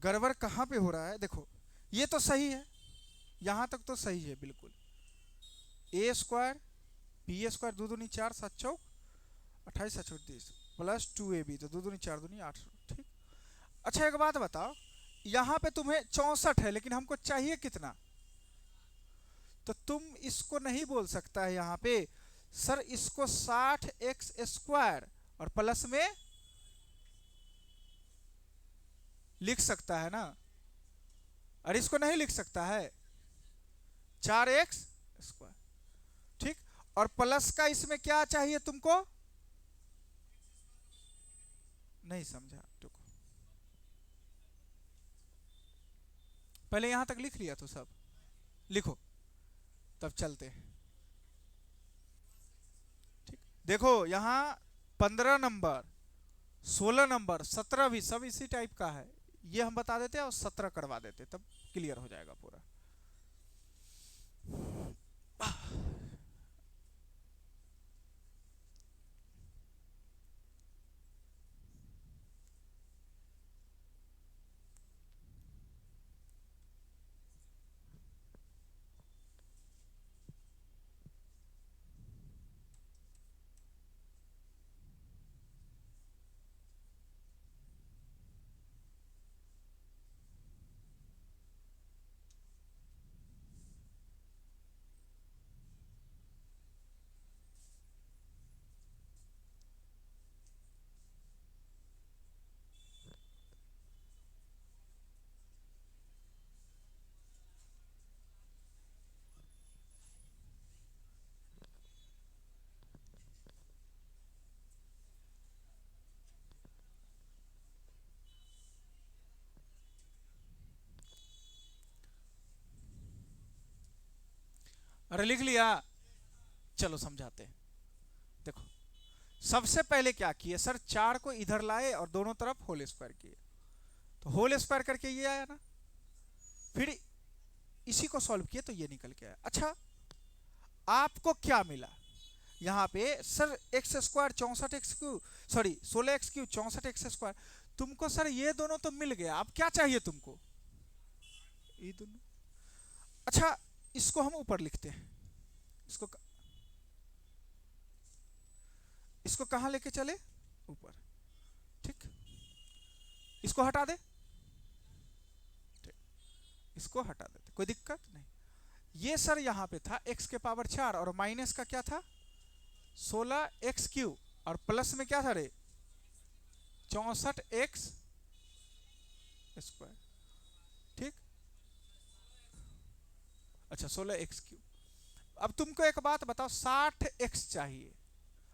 गड़बड़ कहां पे हो रहा है, देखो ये तो सही है, यहां तक तो सही है बिल्कुल, ए स्क्वायर बी स्क्वायर 2 दूनी 4 7 चौक 28 7 30 प्लस 2ab तो 2 दूनी 4 दूनी 8, ठीक। अच्छा एक बात बताओ, यहां पे तुम्हें 64 है लेकिन हमको चाहिए कितना, तो तुम इसको नहीं बोल सकता है यहां पे सर इसको 60x स्क्वायर और प्लस में लिख सकता है ना, और इसको नहीं लिख सकता है 4x स्क्वायर, ठीक। और प्लस का इसमें क्या चाहिए तुमको, नहीं समझा, देखो पहले यहां तक लिख लिया तो सब लिखो तब चलते हैं, ठीक। देखो यहां 15 नंबर 16 नंबर 17 भी सब इसी टाइप का है, ये हम बता देते हैं और 17 करवा देते तब क्लियर हो जाएगा पूरा। अरे लिख लिया, चलो समझाते हैं। देखो सबसे पहले क्या किए सर, 4 को इधर लाए और दोनों तरफ होल स्क्वायर किए, तो होल स्क्वायर करके ये आया ना, फिर इसी को सॉल्व किए तो ये निकल के आया। अच्छा आपको क्या मिला यहाँ पे sir, x square 64x³ sorry 16x³ 64x², तुमको सर ये दोनों तो मिल गया, अब क्या चाहिए तुमको, ये दोनों। अच्छा इसको हम ऊपर लिखते हैं, इसको इसको कहां लेके चले, ऊपर, ठीक, इसको हटा दे, ठीक, इसको हटा देते, कोई दिक्कत नहीं। ये सर यहां पे था x के पावर 4 और माइनस का क्या था 16x³ और प्लस में क्या था रे 64x², ठीक। अच्छा 16x³। अब तुमको एक बात बताओ, 60x चाहिए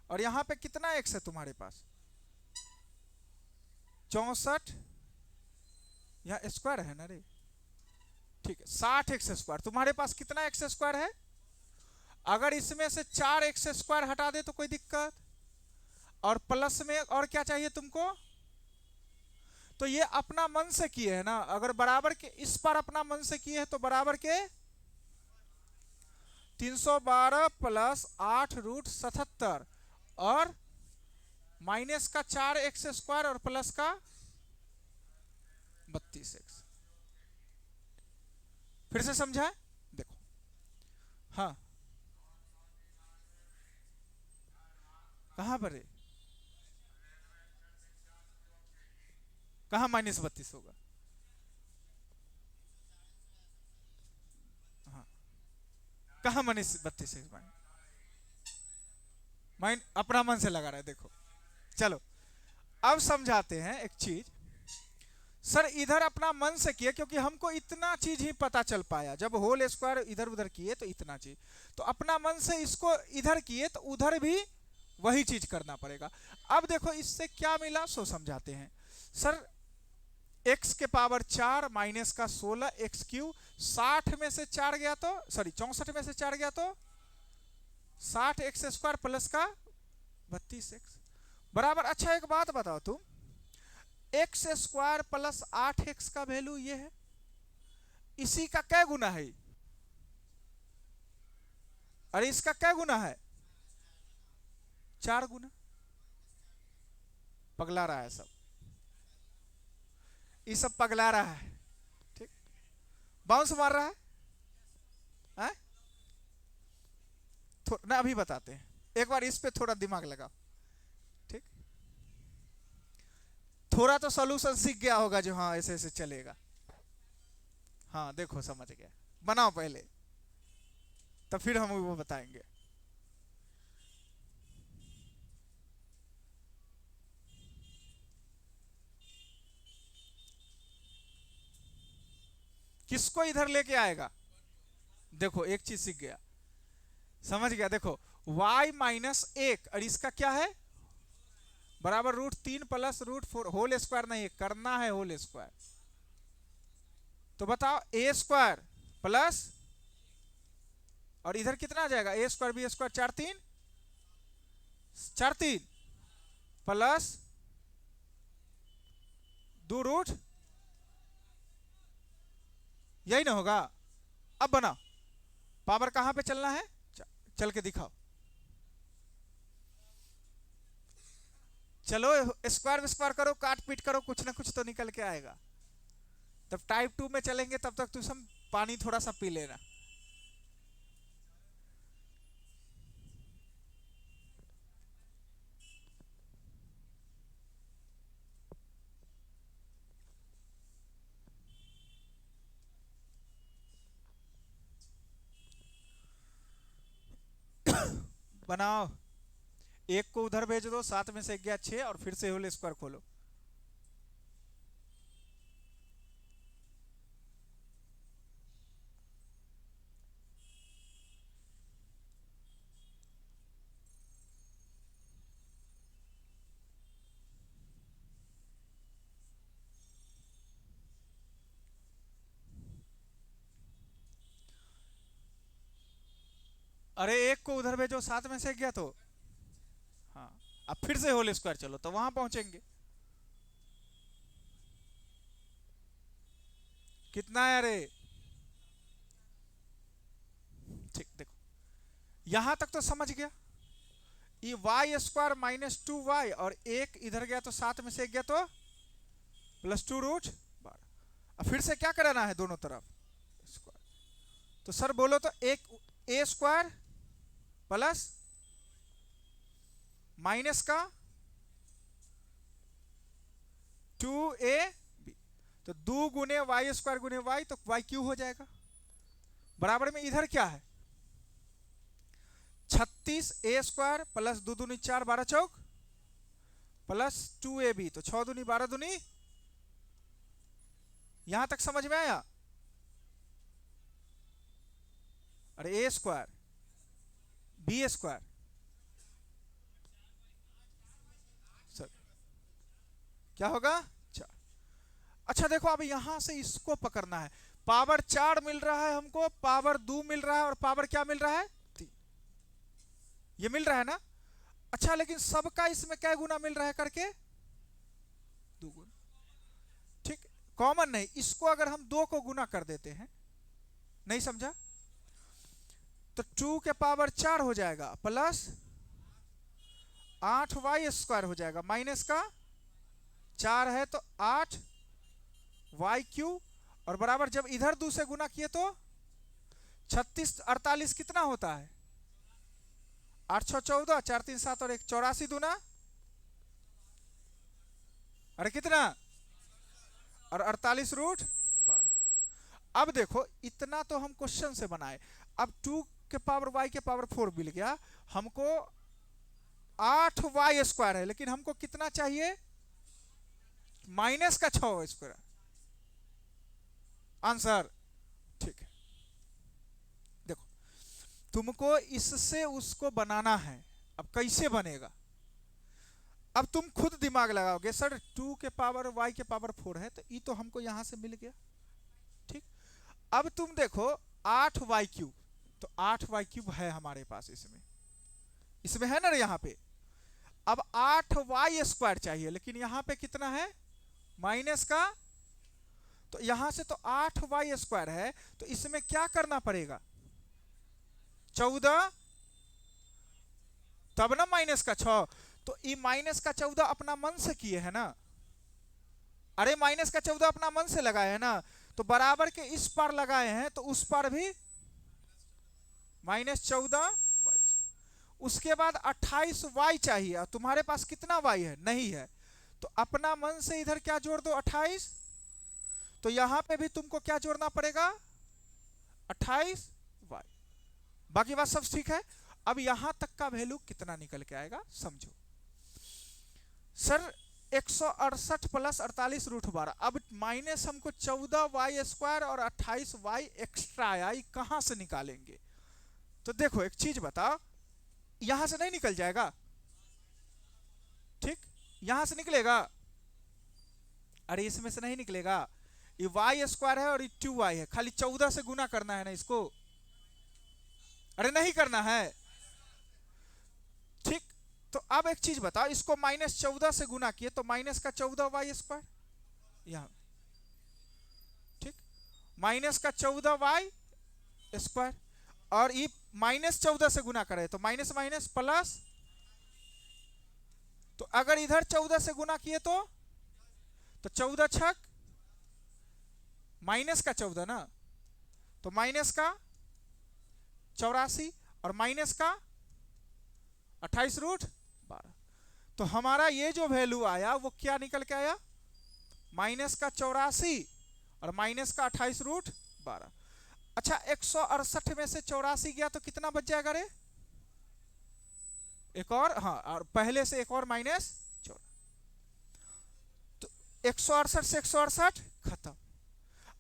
और यहां पे कितना x है तुम्हारे पास 64, यहाँ स्क्वायर है ना रे, ठीक है 60x² तुम्हारे पास कितना x² है, अगर इसमें से 4x² हटा दे तो कोई दिक्कत, और प्लस में और क्या चाहिए तुमको, तो ये अपना मन से किए है ना, अगर बराबर के इस पर अपना मन से किए हैं तो बराबर के 312 प्लस 8√77 और माइनस का 4x² और प्लस का 32x। फिर से समझाए, देखो, हाँ कहां पर है, कहां -32 होगा, हाँ कहां -32 माइंड अपना मन से लगा रहा है, देखो चलो अब समझाते हैं एक चीज। सर इधर अपना मन से किया क्योंकि हमको इतना चीज ही पता चल पाया, जब होल स्क्वायर इधर उधर किए तो इतना चीज, तो अपना मन से इसको इधर किए तो उधर भी वही चीज करना पड़ेगा। अब देखो इससे क्या मिला सो समझाते हैं। सर x के पावर 4 माइनस का 16x³ 60 में से 4 गया तो सॉरी 64 में से 4 गया तो 60x² प्लस का 32x बराबर। अच्छा एक बात बताओ तुम, x² प्लस 8x का वैल्यू ये है, इसी का क्या गुना है, अरे इसका क्या गुना है 4 गुना, पगला रहा है सब, ये सब पगला रहा है, ठीक, बाउंस मार रहा है? ना अभी बताते हैं, एक बार इस पे थोड़ा दिमाग लगाओ, ठीक, थोड़ा तो सॉल्यूशन सीख गया होगा जो हाँ ऐसे ऐसे चलेगा, हाँ देखो समझ गया, बनाओ पहले तो फिर हम वो बताएंगे। किसको इधर लेके आएगा, देखो एक चीज सीख गया, समझ गया, देखो y-1 और इसका क्या है बराबर √3 प्लस √4 होल स्क्वायर नहीं करना है होल स्क्वायर, तो बताओ a² प्लस और इधर कितना आ जाएगा a² b² 4 3 प्लस 2 यही ना होगा। अब बना पावर कहां पे चलना है, चल के दिखाओ, चलो स्क्वायर स्क्वायर करो काट पीट करो कुछ ना कुछ तो निकल के आएगा। तब टाइप 2 में चलेंगे तब तक तुम सब पानी थोड़ा सा पी लेना। बनाओ, एक को उधर भेज दो, 7 में से 1 गया 6 और फिर से होल स्क्वायर खोलो, अरे एक को उधर भेजो, 7 में से गया तो हाँ, अब फिर से होल स्क्वायर चलो तो वहां पहुंचेंगे। कितना है अरे? ठीक, देखो यहां तक तो समझ गया। ये वाई स्क्वायर माइनस 2y और एक इधर गया तो 7 में से एक गया तो +2√12। अब फिर से क्या कराना है दोनों तरफ स्क्वायर। तो सर बोलो तो एक ए स्क्वायर प्लस माइनस का 2ab, तो 2 गुने वाई स्क्वायर गुने वाई तो वाई क्यू हो जाएगा। बराबर में इधर क्या है 36 ए स्क्वायर प्लस 2 दूनी 4 12 चौक प्लस 2ab, तो 6 दूनी 12 दूनी। यहां तक समझ में आया? अरे ए स्क्वायर बी स्क्वायर सर क्या होगा 4। अच्छा देखो अब यहां से इसको पकड़ना है। पावर 4 मिल रहा है हमको, पावर 2 मिल रहा है और पावर क्या मिल रहा है 3, ये मिल रहा है ना। अच्छा लेकिन सबका इसमें क्या गुना मिल रहा है करके 2 गुना। ठीक, कॉमन नहीं, इसको अगर हम 2 को गुना कर देते हैं, नहीं समझा, तो 2 के पावर 4 हो जाएगा प्लस 8y स्क्वायर हो जाएगा माइनस का 4 है तो 8y³ और बराबर जब इधर 2 से गुना किए तो 36 48 कितना होता है 8 6 14 4 3 7 और 1 84 दूना, अरे कितना और 48√12। अब देखो इतना तो हम क्वेश्चन से बनाए। अब 2 के पावर y के पावर 4 मिल गया हमको, 8y स्क्वायर है लेकिन हमको कितना चाहिए माइनस का 6 स्क्वायर आंसर। ठीक है, देखो तुमको इससे उसको बनाना है। अब कैसे बनेगा, अब तुम खुद दिमाग लगाओगे। सर 2 के पावर y के पावर 4 है तो ये तो हमको यहां से मिल गया। ठीक, अब तुम देखो 8y³, तो 8y³ है हमारे पास, इसमें है ना यहाँ पे। अब 8y स्क्वायर चाहिए लेकिन यहाँ पे कितना है माइनस का, तो यहां से तो 8y स्क्वायर है तो इसमें क्या करना पड़ेगा 14 तब ना माइनस का 6, तो ये माइनस का 14 अपना मन से किए है ना। अरे माइनस का 14 अपना मन से लगाए है ना, तो बराबर के इस पार लगाए हैं तो उस पार भी -14y। उसके बाद 28y चाहिए और तुम्हारे पास कितना y है नहीं है, तो अपना मन से इधर क्या जोड़ दो 28, तो यहां पे भी तुमको क्या जोड़ना पड़ेगा 28y। बाकी बात सब ठीक है। अब यहां तक का वैल्यू कितना निकल के आएगा समझो। सर 168 प्लस 48√12, अब माइनस हमको 14y स्क्वायर और 28y एक्स्ट्रा आया, कहां से निकालेंगे। तो देखो एक चीज बताओ, यहां से नहीं निकल जाएगा, ठीक यहां से निकलेगा, अरे इसमें से नहीं निकलेगा। ये y स्क्वायर है और ये 2y है, खाली 14 से गुना करना है ना इसको, अरे नहीं करना है। ठीक, तो अब एक चीज बताओ, इसको -14 से गुना किए तो माइनस का 14y स्क्वायर यहां, ठीक माइनस का 14y स्क्वायर, और ये -14 से गुना करे तो माइनस माइनस प्लस, तो अगर इधर 14 से गुना किए तो 14 छक माइनस का 14 ना, तो माइनस का 84 और माइनस का 28√12। तो हमारा ये जो वैल्यू आया वो क्या निकल के आया माइनस का 84 और माइनस का 28√12। अच्छा 168 में से 84 गया तो कितना बच जाएगा रे, एक और, हाँ और पहले से एक और -14, तो 168 से 168 खत्म।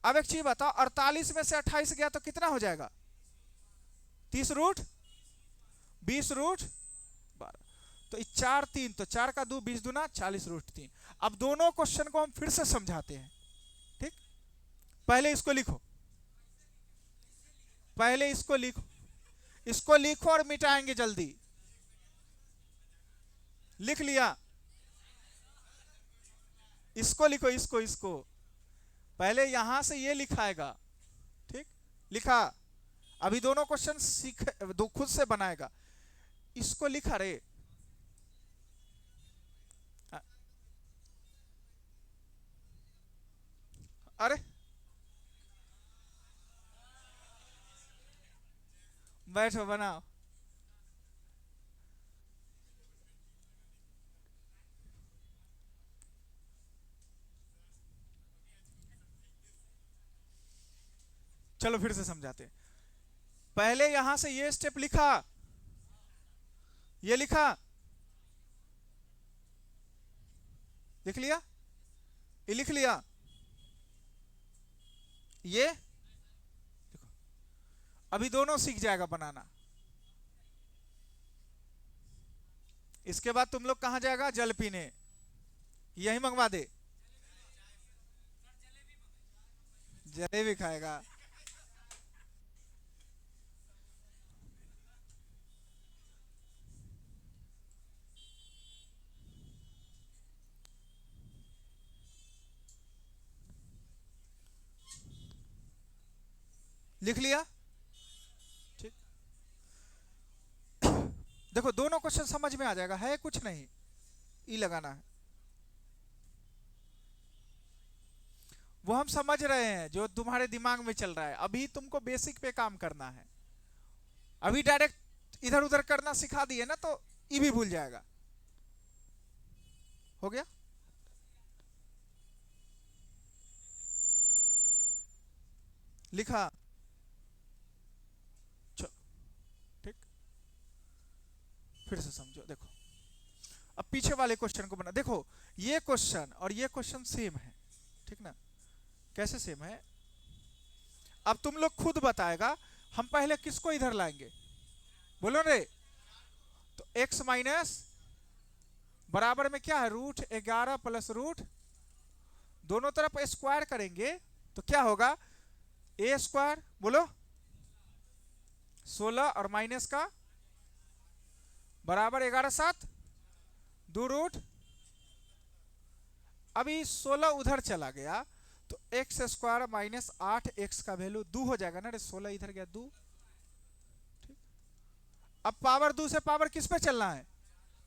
अब एक चीज बताओ 48 में से 28 गया तो कितना हो जाएगा 30√20√12, तो 4 3, तो 4 का 2 20 दूना 40√3। अब दोनों क्वेश्चन को हम फिर से समझाते हैं। ठीक, पहले इसको लिखो, पहले इसको लिखो, इसको लिखो और मिटाएंगे जल्दी। लिख लिया? इसको लिखो, इसको पहले यहां से ये लिखाएगा, ठीक, लिखा। अभी दोनों क्वेश्चन सीख दो, खुद से बनाएगा। इसको लिखा रे, अरे बैठो बनाओ। चलो फिर से समझाते हैं। पहले यहां से ये स्टेप लिखा, ये लिखा, लिख लिया, ये लिख लिया, ये देखो। अभी दोनों सीख जाएगा बनाना। इसके बाद तुम लोग कहां जाएगा? जल पीने। यही मंगवा दे, जलेबी खाएगा। लिख लिया? ठीक, देखो दोनों क्वेश्चन समझ में आ जाएगा, है कुछ नहीं, ई लगाना है। वो हम समझ रहे हैं जो तुम्हारे दिमाग में चल रहा है। अभी तुमको बेसिक पे काम करना है। अभी डायरेक्ट इधर उधर करना सिखा दिए ना, तो ये भी भूल जाएगा। हो गया? लिखा? चलो ठीक, फिर से समझो। देखो अब पीछे वाले क्वेश्चन को बना। देखो ये क्वेश्चन और ये क्वेश्चन सेम है, ठीक ना? कैसे सेम है? अब तुम लोग खुद बताएगा। हम पहले किसको इधर लाएंगे? बोलो रे। तो x माइनस बराबर में क्या है? √11 प्लस रूट, दोनों तरफ स्क्वायर करेंगे तो क्या होगा? a स्क्वायर, बोलो 16 और माइनस का बराबर 11 7 2 रूट। अभी 16 उधर चला गया तो एक्स स्क्वायर माइनस 8x का वैल्यू 2 हो जाएगा ना रे। 16 इधर गया 2, ठीक। अब पावर 2 से पावर किस पे चलना है?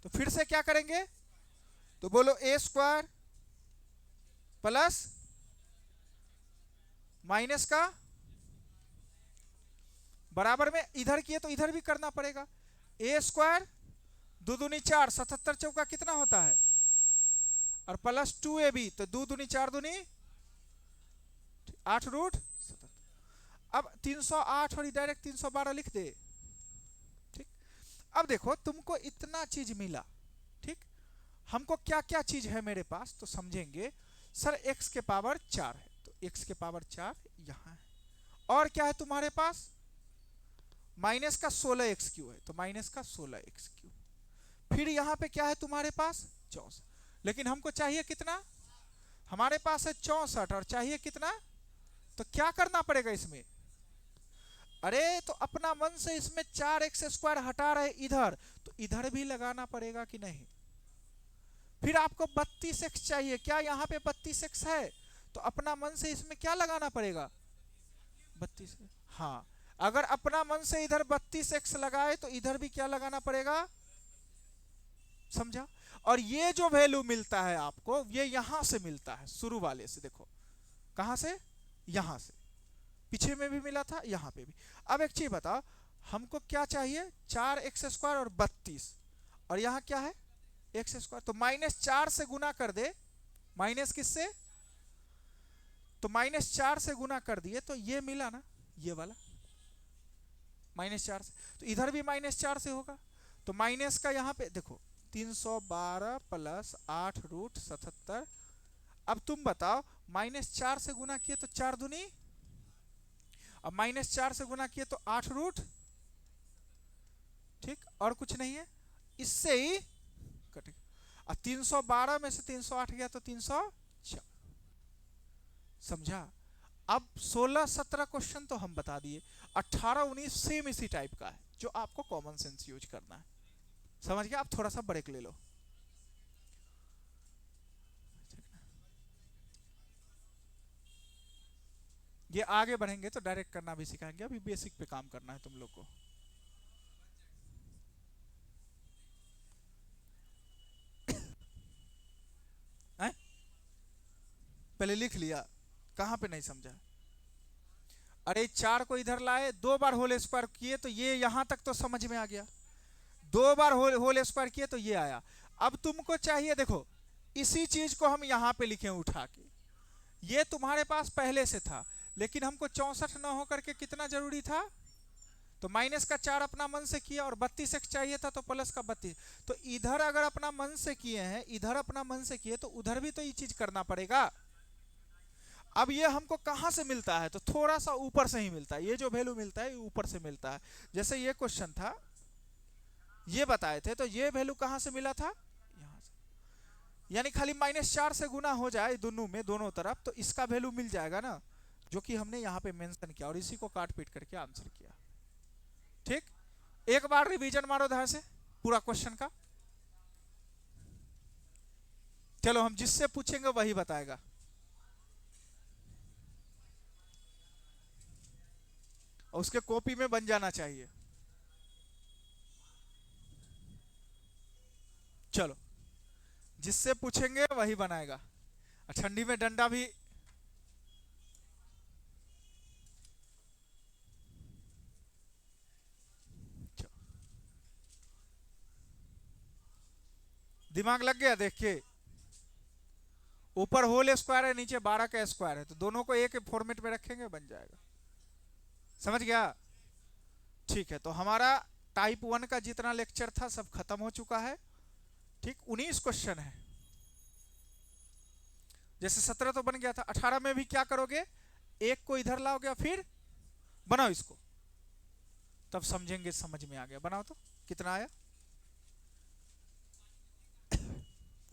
तो फिर से क्या करेंगे? तो बोलो a स्क्वायर प्लस माइनस का बराबर में, इधर किए तो इधर भी करना पड़ेगा। a स्क्वायर 2 दूनी 4, 77 चौका कितना होता है? और प्लस 2ab, तो 2 दूनी 4 दूनी 8 रूट 77। अब 308 और डायरेक्ट 312 लिख दे, ठीक। अब देखो तुमको इतना चीज मिला, ठीक। हमको क्या क्या चीज है मेरे पास, तो समझेंगे। सर x के पावर 4 है, तो x के पावर 4 यहां है। और क्या है तुम्हारे पास? माइनस का 16x³ है, तो माइनस का 16x³। फिर यहां पे क्या है तुम्हारे पास? 64। लेकिन हमको चाहिए कितना? हमारे पास है 64 और चाहिए कितना? तो क्या करना पड़ेगा इसमें? अरे तो अपना मन से इसमें 4x² हटा रहे इधर, तो इधर भी लगाना पड़ेगा कि नहीं? फिर आपको 32x चाहिए, क्या यहाँ पे 32x है? तो अपना मन से इसमें क्या लगाना पड़ेगा? 32। हाँ, अगर अपना मन से इधर 32x लगाए तो इधर भी क्या लगाना पड़ेगा? समझा? और ये जो वैल्यू मिलता है आपको, ये यहां से मिलता है, शुरू वाले से। देखो कहां से? यहां से। पीछे में भी मिला था, यहां पे भी। अब एक चीज बताओ, हमको क्या चाहिए? 4x² और 32, और यहां क्या है? x²। तो -4 से गुना कर दे। माइनस किससे? तो -4 से गुना कर दिए तो ये मिला ना, ये वाला -4 से। तो इधर भी -4 से होगा। तो माइनस का यहां पे देखो 312 प्लस 8 रूट 77। अब तुम बताओ, -4 से गुना किए तो 4 दूनी, अब -4 से गुना किए तो 8 रूट, ठीक। और कुछ नहीं है, इससे ही कटेगा। अब 312 में से 308 गया तो 304। समझा? अब 16-17 क्वेश्चन तो हम बता दिए, 18-19 सेम इसी टाइप का है जो आपको कॉमन सेंस यूज करना है। समझ गया? आप थोड़ा सा ब्रेक ले लो। ये आगे बढ़ेंगे तो डायरेक्ट करना भी सिखाएंगे, अभी बेसिक पे काम करना है तुम लोग को। हैं? पहले लिख लिया, कहां पे नहीं समझा? अरे 4 को इधर लाए, 2 बार होल स्क्वायर किए तो ये यहां तक तो समझ में आ गया। 2 बार होल स्क्वायर किए तो ये आया। अब तुमको चाहिए, देखो इसी चीज को हम यहां पे लिखे उठा के, ये तुम्हारे पास पहले से था, लेकिन हमको 64 न होकर के कितना जरूरी था, तो माइनस का 4 अपना मन से किया, और 32 एक चाहिए था तो प्लस का 32। तो इधर अगर अपना मन से किए हैं, इधर अपना मन से किए, तो उधर भी तो ये चीज करना पड़ेगा। अब ये हमको कहां से मिलता है, तो थोड़ा सा ऊपर से ही मिलता है, ये जो वैल्यू मिलता है ऊपर से मिलता है। जैसे ये क्वेश्चन था, ये बताए थे, तो ये वैल्यू कहां से मिला था, यहां से। यानी खाली -4 से गुना हो जाए दोनों में, दोनों तरफ, तो इसका वैल्यू मिल जाएगा ना, जो कि हमने यहाँ पे मेंशन किया, और इसी को काट पीट करके आंसर किया। ठीक, एक बार रिवीजन मारो ध्यान से पूरा क्वेश्चन का। चलो हम जिससे पूछेंगे वही बताएगा। और उसके कॉपी में बन जाना चाहिए। चलो, जिससे पूछेंगे वही बनाएगा। ठंडी में डंडा भी। दिमाग लग गया देख के? ऊपर होल स्क्वायर है, नीचे 12 का स्क्वायर है, तो दोनों को एक फॉर्मेट में रखेंगे, बन जाएगा। समझ गया? ठीक है, तो हमारा टाइप 1 का जितना लेक्चर था सब खत्म हो चुका है। ठीक, 19 क्वेश्चन है। जैसे 17 तो बन गया था, 18 में भी क्या करोगे, एक को इधर लाओगे, फिर बनाओ इसको, तब समझेंगे। समझ में आ गया? बनाओ तो। कितना आया?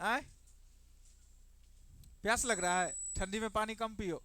आए? प्यास लग रहा है? ठंडी में पानी कम पियो।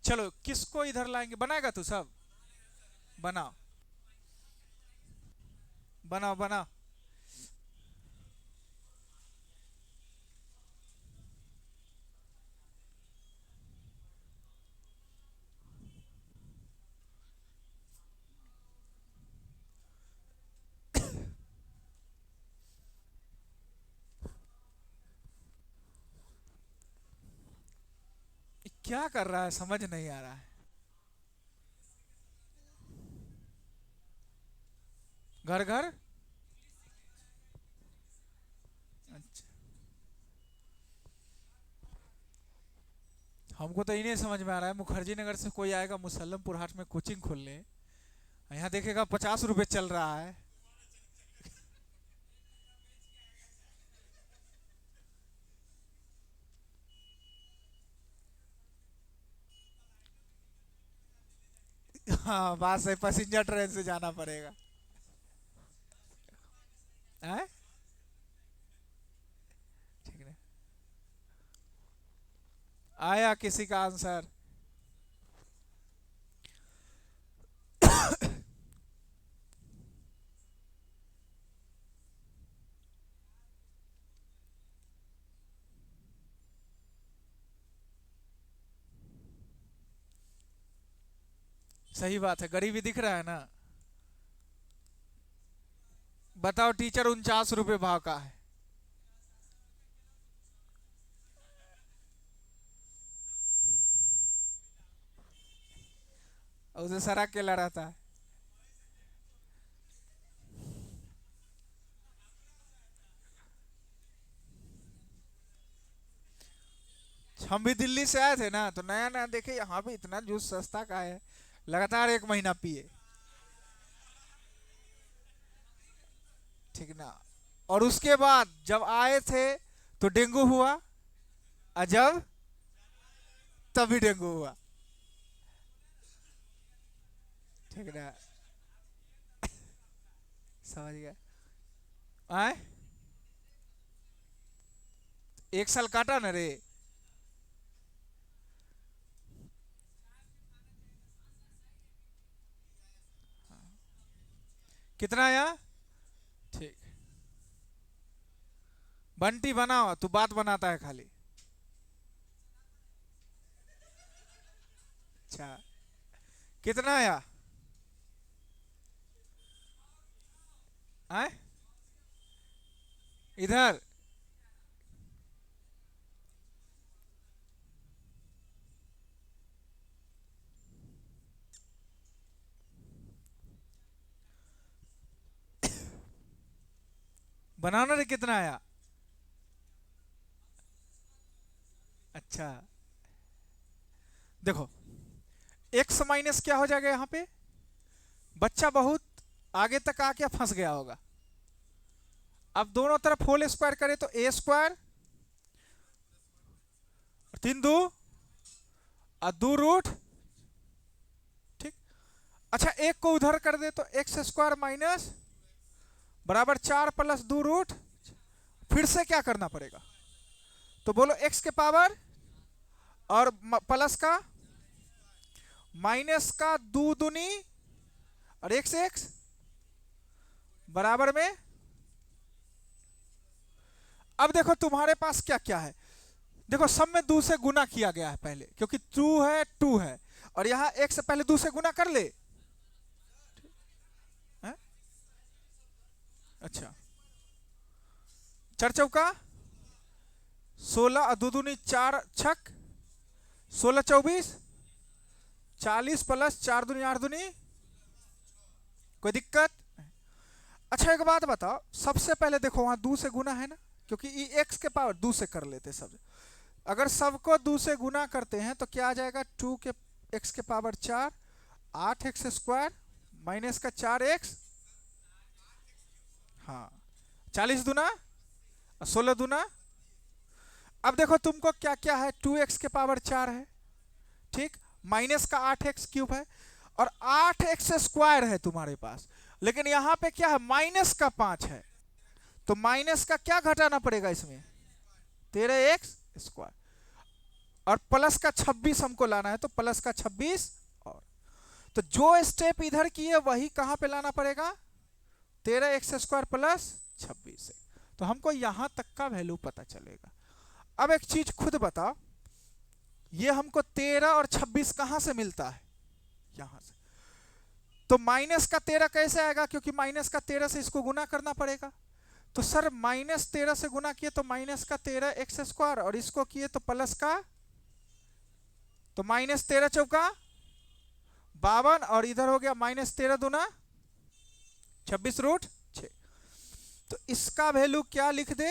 चलो, किसको इधर लाएंगे? बनाएगा तू सब? बनाओ, बनाओ, बनाओ। क्या कर रहा है, समझ नहीं आ रहा है। घर घर। अच्छा, हमको तो इन्हें समझ में आ रहा है, मुखर्जी नगर से कोई आएगा मुसल्लमपुर हाट में कोचिंग खोलने, यहाँ देखेगा 50 रुपए चल रहा है। हाँ, बात सही, पैसेंजर ट्रेन से जाना पड़ेगा। है? ठीक है, आया किसी का आंसर? सही बात है, गरीबी दिख रहा है ना। बताओ टीचर 49 रुपये भाव का है। और उसे सारा केला रहता है। हम भी दिल्ली से आए थे ना, तो नया नया देखे यहाँ पे इतना जूस सस्ता का है। लगातार 1 महीना पिए, ठीक ना। और उसके बाद जब आए थे तो डेंगू हुआ, और जब तभी डेंगू हुआ, ठीक ना। समझ गया। आए 1 साल काटा ना रे। कितना आया? ठीक। बंटी बनाओ, तू बात बनाता है खाली। अच्छा, कितना आया? आए इधर। बनाना रे, कितना आया? अच्छा, देखो x माइनस क्या हो जाएगा यहाँ पे? बच्चा बहुत आगे तक आके फंस गया होगा। अब दोनों तरफ होल स्क्वायर करें तो a स्क्वायर, 3 2 और 2 रूट, ठीक। अच्छा, एक को उधर कर दे तो एक्स स्क्वायर माइनस बराबर 4 प्लस 2 रूट। फिर से क्या करना पड़ेगा? तो बोलो x के पावर और प्लस का माइनस का 2 दूनी और x x बराबर में। अब देखो तुम्हारे पास क्या क्या है। देखो सब में 2 से गुना किया गया है पहले, क्योंकि 2 है 2 है, और यहां x से पहले 2 से गुना कर ले है? अच्छा, 4 चौका 16 और 2 दूनी 4 छक 16 24 40 प्लस 4 दूनी 8 दूनी। कोई दिक्कत? अच्छा, एक बात बताओ, सबसे पहले देखो वहां 2 से गुना है ना, क्योंकि ये x के पावर 2 से कर लेते सब। अगर सबको 2 से गुना करते हैं तो क्या आ जाएगा? 2 के x के पावर 4, 8x स्क्वायर माइनस का 4x, हाँ 40 दूना 16 दूना। अब देखो तुमको क्या क्या है, 2x के पावर 4 है, ठीक, माइनस का 8x क्यूब है, और 8x स्क्वायर है तुम्हारे पास। लेकिन यहां पे क्या है? माइनस का 5 है, तो माइनस का क्या घटाना पड़ेगा इसमें? 13x स्क्वायर, और प्लस का 26 हमको लाना है, तो प्लस का 26। और तो जो स्टेप इधर की है वही कहां पे लाना पड़ेगा? 13x स्क्वायर प्लस 26 है। तो हमको यहां तक का वैल्यू पता चलेगा। अब एक चीज खुद बताओ, ये हमको 13 और 26 कहां से मिलता है? यहां से। तो माइनस का 13 कैसे आएगा? क्योंकि माइनस का 13 से इसको गुना करना पड़ेगा। तो सर माइनस 13 से गुना किए तो माइनस का 13x स्क्वायर, और इसको किए तो प्लस का, तो माइनस 13 चौका 52, और इधर हो गया माइनस 13 दूना 26 रूट 6। तो इसका वैल्यू क्या लिख दे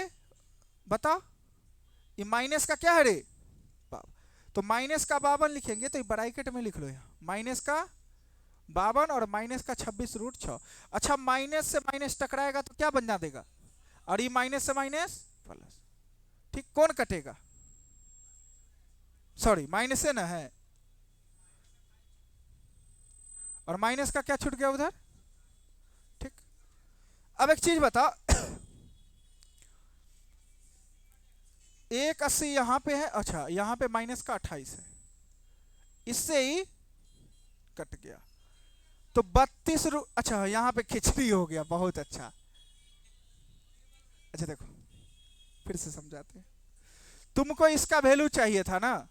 बताओ? ये माइनस का क्या है रे? तो माइनस का 52 लिखेंगे तो ब्रैकेट में लिख लो यहाँ, माइनस का 52 और माइनस का 26 रूट 6। अच्छा, माइनस से माइनस टकराएगा तो क्या बन जा देगा? और ये माइनस से माइनस प्लस, ठीक। कौन कटेगा? सॉरी, माइनस से ना है, और माइनस का क्या छूट गया उधर, ठीक। अब एक चीज बता, 180 यहां पे है, अच्छा यहां पे माइनस का 28 है, इससे ही कट गया, तो 32 अच्छा यहां पे खिचड़ी हो गया, बहुत अच्छा। अच्छा देखो, फिर से समझाते हैं। तुमको इसका वैल्यू चाहिए था ना,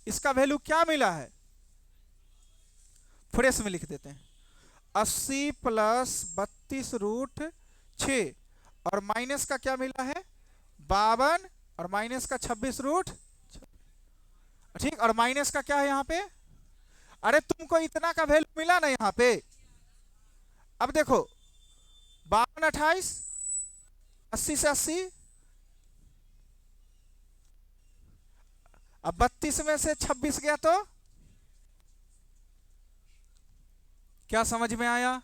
इसका वैल्यू क्या मिला है? फ्रेश में लिख देते हैं, 80 प्लस 32 रूट 6, और माइनस का क्या मिला है 52, और माइनस का 26 रूट, ठीक। और माइनस का क्या है यहाँ पे, अरे तुमको इतना का वैल्यू मिला ना यहाँ पे। अब देखो 52 28, 80 से 80, अब 32 में से 26 गया तो क्या समझ में आया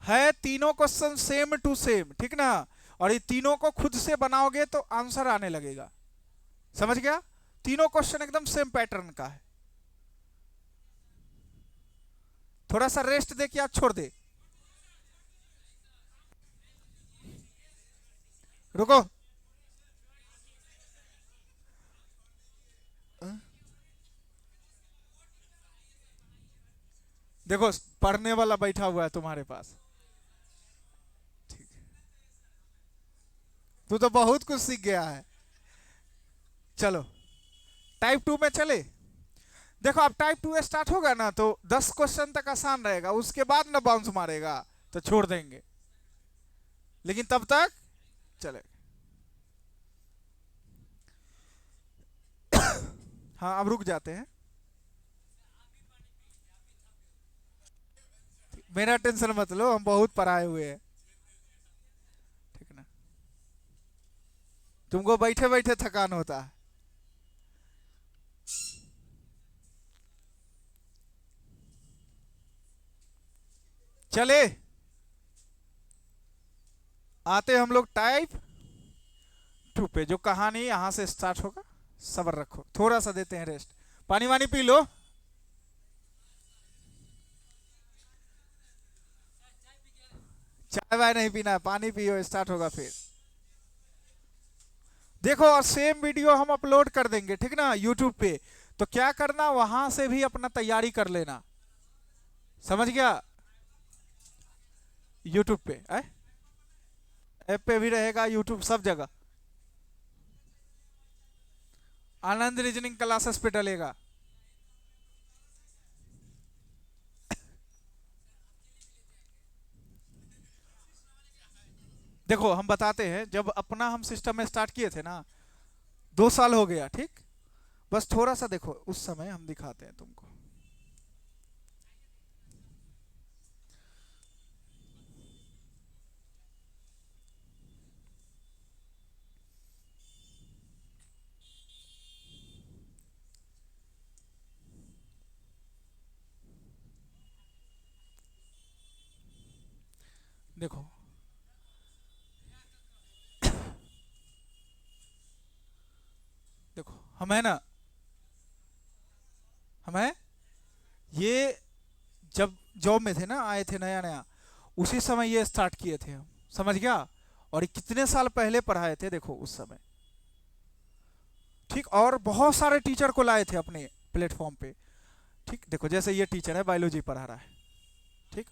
है। तीनों क्वेश्चन सेम टू सेम, ठीक ना। और ये तीनों को खुद से बनाओगे तो आंसर आने लगेगा, समझ गया। तीनों क्वेश्चन एकदम सेम पैटर्न का है। थोड़ा सा रेस्ट दे के आप छोड़ दे, रुको। देखो पढ़ने वाला बैठा हुआ है तुम्हारे पास, ठीक। तू तो बहुत कुछ सीख गया है। चलो टाइप 2 में चले। देखो अब टाइप 2 स्टार्ट होगा ना तो 10 क्वेश्चन तक आसान रहेगा, उसके बाद ना बाउंस मारेगा तो छोड़ देंगे, लेकिन तब तक चले। हाँ अब रुक जाते हैं, मेरा टेंशन मत लो, हम बहुत पढ़ाए हुए हैं, ठीक ना। तुमको बैठे बैठे थकान होता है। चले आते हम लोग टाइप 2 पे, जो कहानी यहां से स्टार्ट होगा। सब्र रखो, थोड़ा सा देते हैं रेस्ट, पानी वानी पी लो। चाय वाय नहीं पीना, पानी पियो, स्टार्ट होगा फिर। देखो और सेम वीडियो हम अपलोड कर देंगे, ठीक ना, यूट्यूब पे। तो क्या करना, वहां से भी अपना तैयारी कर लेना, समझ गया। यूट्यूब पे ऐप पे भी रहेगा, यूट्यूब सब जगह। आनंद रीजनिंग क्लासेस पे डलेगा। देखो हम बताते हैं, जब अपना हम सिस्टम में स्टार्ट किए थे ना, 2 साल हो गया, ठीक। बस थोड़ा सा देखो, उस समय हम दिखाते हैं तुमको। देखो देखो हम है ना, हम है ये जब जॉब में थे ना, आए थे नया नया, उसी समय ये स्टार्ट किए थे हम, समझ गया। और ये कितने साल पहले पढ़ाए थे देखो उस समय, ठीक। और बहुत सारे टीचर को लाए थे अपने प्लेटफॉर्म पे, ठीक। देखो जैसे ये टीचर है, बायोलॉजी पढ़ा रहा है, ठीक।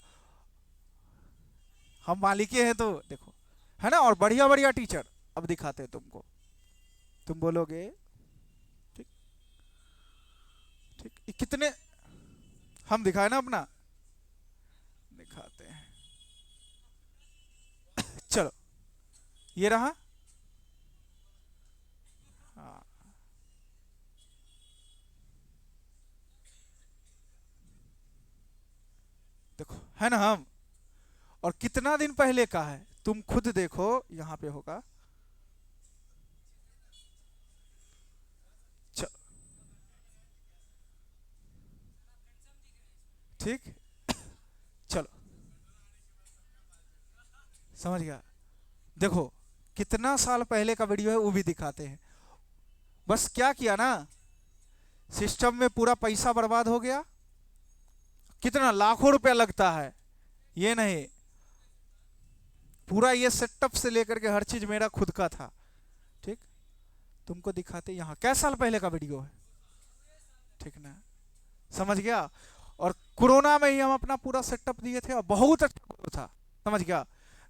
हम मालिके हैं तो देखो, है ना। और बढ़िया बढ़िया टीचर अब दिखाते हैं तुमको, तुम बोलोगे, ठीक ठीक। ये कितने हम दिखाए ना अपना, दिखाते हैं। चलो ये रहा, हाँ। देखो है ना हम, और कितना दिन पहले का है तुम खुद देखो, यहाँ पे होगा। च, ठीक। चलो समझ गया। देखो कितना साल पहले का वीडियो है वो भी दिखाते हैं। बस क्या किया ना, सिस्टम में पूरा पैसा बर्बाद हो गया, कितना लाखों रुपया लगता है, ये नहीं, पूरा ये सेटअप से लेकर के हर चीज मेरा खुद का था, ठीक। तुमको दिखाते यहाँ, क्या साल पहले का वीडियो है, ठीक ना, समझ गया। और कोरोना में ही हम अपना पूरा सेटअप दिए थे और बहुत अच्छा ग्रोथ था, समझ गया।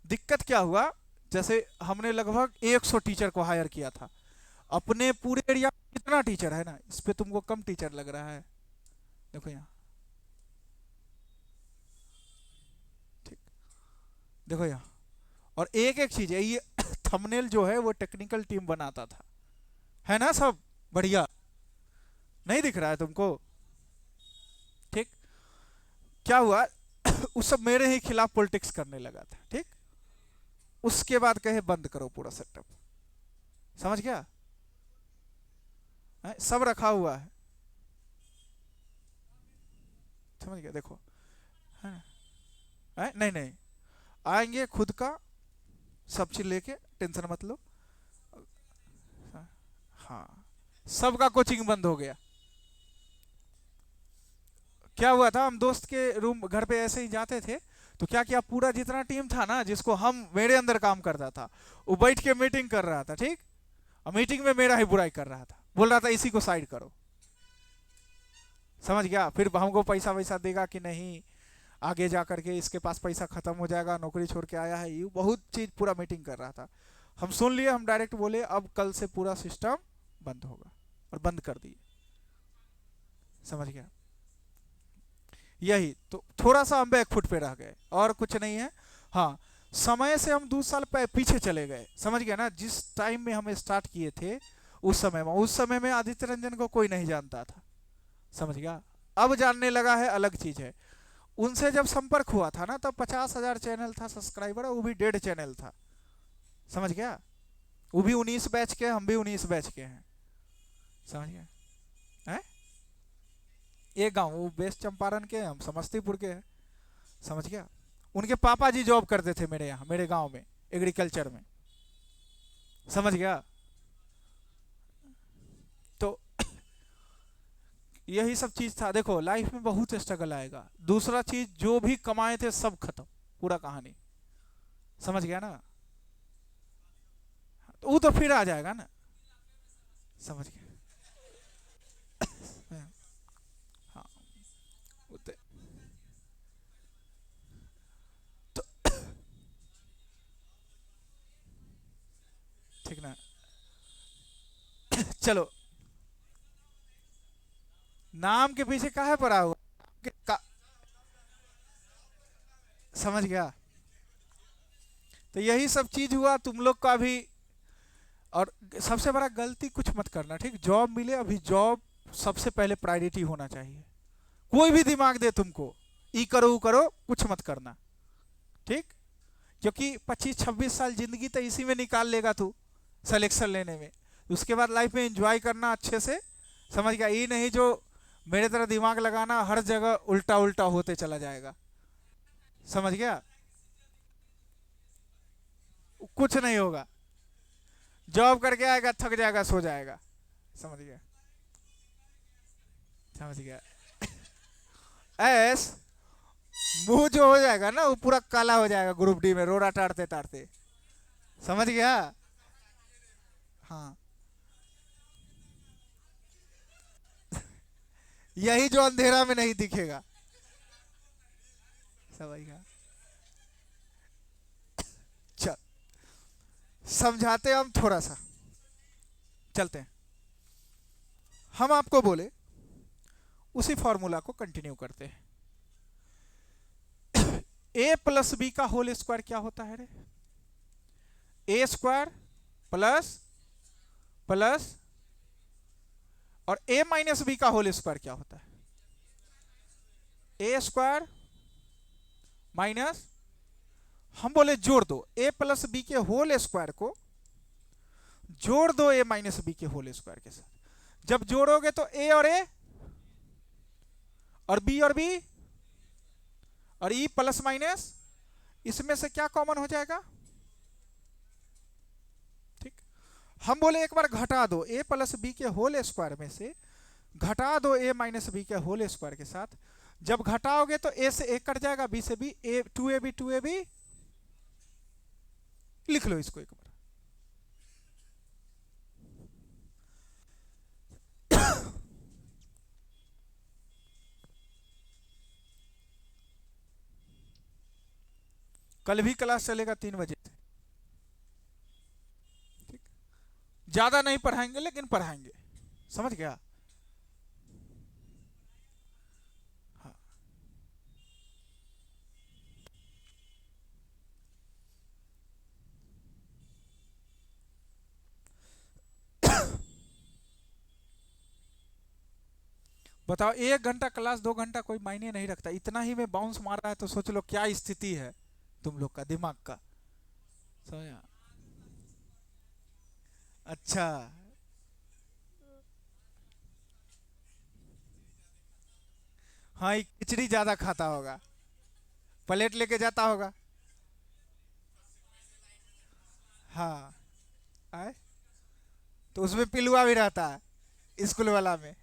दिक्कत क्या हुआ, जैसे हमने लगभग 100 टीचर को हायर किया था अपने पूरे एरिया में। कितना टीचर है ना, इस पे तुमको कम टीचर लग रहा है, देखो यहाँ, ठीक। देखो यहाँ, और एक एक चीज है ये थंबनेल जो है वो टेक्निकल टीम बनाता था, है ना सब बढ़िया, नहीं दिख रहा है तुमको? ठीक। क्या हुआ उस सब मेरे ही खिलाफ पॉलिटिक्स करने लगा था, ठीक। उसके बाद कहे बंद करो पूरा सेटअप, समझ गया? सब रखा हुआ है, समझ गया? देखो, है ना? नहीं नहीं, आएंगे खुद का सब चीज लेके, टेंशन मत लो। हाँ, सबका कोचिंग बंद हो गया। क्या हुआ था, हम दोस्त के रूम घर पे ऐसे ही जाते थे, तो क्या किया, पूरा जितना टीम था ना जिसको हम मेरे अंदर काम करता था, वो बैठ के मीटिंग कर रहा था, ठीक। और मीटिंग में मेरा ही बुराई कर रहा था, बोल रहा था इसी को साइड करो, समझ गया? फिर हमको पैसा वैसा देगा कि नहीं, आगे जा करके इसके पास पैसा खत्म हो जाएगा, नौकरी छोड़ के आया है, ये बहुत चीज पूरा मीटिंग कर रहा था। हम सुन लिए, हम डायरेक्ट बोले अब कल से पूरा सिस्टम बंद होगा, और बंद कर दिए, समझ गया? यही तो, थोड़ा सा हम बैकफुट पे रह गए और कुछ नहीं है। हाँ, समय से हम 2 साल पीछे चले गए, समझ गया ना? जिस टाइम में हम स्टार्ट किए थे उस समय में आदित्य रंजन को कोई नहीं जानता था, समझ गया? अब जानने लगा है, अलग चीज है। उनसे जब संपर्क हुआ था ना, तब 50,000 चैनल था सब्सक्राइबर, वो भी 1.5 चैनल था, समझ गया? वो भी 19 बैच के, हम भी 19 बैच के हैं, समझ गया? हैं? एक गांव, वो वेस्ट चंपारण के, हम समस्तीपुर के हैं, समझ गया? उनके पापा जी जॉब करते थे मेरे यहाँ, मेरे गांव में, एग्रीकल्चर में, समझ गया? तो यही सब चीज था। देखो, लाइफ में बहुत स्ट्रगल आएगा। दूसरा चीज, जो भी कमाए थे सब खत्म, पूरा कहानी, समझ गया ना? तो वो तो फिर आ जाएगा ना, समझ गया? हाँ, वो तो ठीक ना। चलो, नाम के पीछे काहे पड़ा हुआ समझ गया? तो यही सब चीज हुआ तुम लोग का भी। और सबसे बड़ा गलती कुछ मत करना, ठीक। जॉब मिले, अभी जॉब सबसे पहले प्रायोरिटी होना चाहिए। कोई भी दिमाग दे तुमको, ई करो वो करो, कुछ मत करना, ठीक। क्योंकि 25-26 साल जिंदगी तो इसी में निकाल लेगा तू, सिलेक्शन लेने में। उसके बाद लाइफ में एंजॉय करना अच्छे से, समझ गया? ये नहीं जो मेरे तरह दिमाग लगाना, हर जगह उल्टा उल्टा होते चला जाएगा, समझ गया? कुछ नहीं होगा, जॉब करके आएगा, थक जाएगा, सो जाएगा, समझ गया? समझ गया? ऐस मुंह जो हो जाएगा ना, वो पूरा काला हो जाएगा ग्रुप डी में, रोड़ा टाड़ते टाड़ते, समझ गया? हाँ, यही जो अंधेरा में नहीं दिखेगा, समझ गया? चल, समझाते हैं हम थोड़ा सा, चलते हैं। हम आपको बोले, उसी फॉर्मूला को कंटिन्यू करते हैं। ए प्लस बी का होल स्क्वायर क्या होता है रे? ए स्क्वायर प्लस प्लस, और ए माइनस बी का होल स्क्वायर क्या होता है? ए स्क्वायर माइनस, हम बोले जोड़ दो ए प्लस बी के होल स्क्वायर को, जोड़ दो ए माइनस बी के होल स्क्वायर के साथ। जब जोड़ोगे तो ए और बी और बी, और ई प्लस माइनस, इसमें से क्या कॉमन हो जाएगा? ठीक। हम बोले एक बार घटा दो ए प्लस बी के होल स्क्वायर में से, घटा दो ए माइनस बी के होल स्क्वायर के साथ। जब घटाओगे तो ए से ए कट जाएगा, बी से बी, ए 2ab लिख लो इसको एक बार। कल भी क्लास चलेगा 3 बजे से, ठीक। ज्यादा नहीं पढ़ाएंगे, लेकिन पढ़ाएंगे, समझ गया? हाँ, बताओ, 1 घंटा क्लास 2 घंटा कोई मायने नहीं रखता, इतना ही में बाउंस मारा है तो सोच लो क्या स्थिति है तुम लोग का दिमाग का। समझा? अच्छा। हाँ, ये खिचड़ी ज्यादा खाता होगा, प्लेट लेके जाता होगा। हाँ। आए? तो उसमें पिलुआ भी रहता है स्कूल वाला में,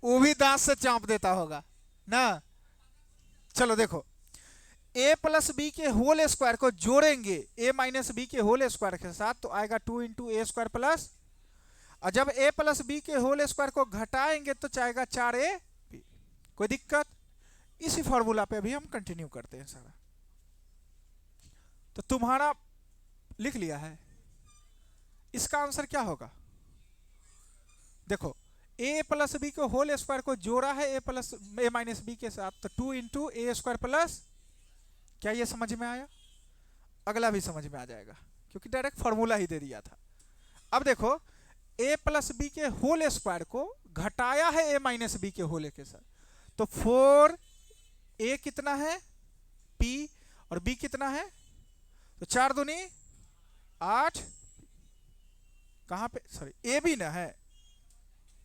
वो भी दांत से चांप देता होगा ना। चलो देखो, ए प्लस बी के होल स्क्वायर को जोड़ेंगे ए माइनस बी के होल स्क्वायर के साथ तो आएगा 2 × a² प्लस, और जब ए प्लस बी के होल स्क्वायर को घटाएंगे तो चाहेगा 4ab। कोई दिक्कत? इसी फॉर्मूला पे अभी हम कंटिन्यू करते हैं सारा। तो तुम्हारा लिख लिया है, इसका आंसर क्या होगा? देखो, ए प्लस बी को होल स्क्वायर को जोड़ा है ए माइनस बी के साथ, तो 2 × a² प्लस। क्या ये समझ में आया? अगला भी समझ में आ जाएगा क्योंकि डायरेक्ट फॉर्मूला ही दे दिया था। अब देखो, ए प्लस बी के होल स्क्वायर को घटाया है ए माइनस बी के होल के साथ, तो 4a कितना है p, और b कितना है, तो 4 दूनी 8, कहां पे, सॉरी ए बी ना है,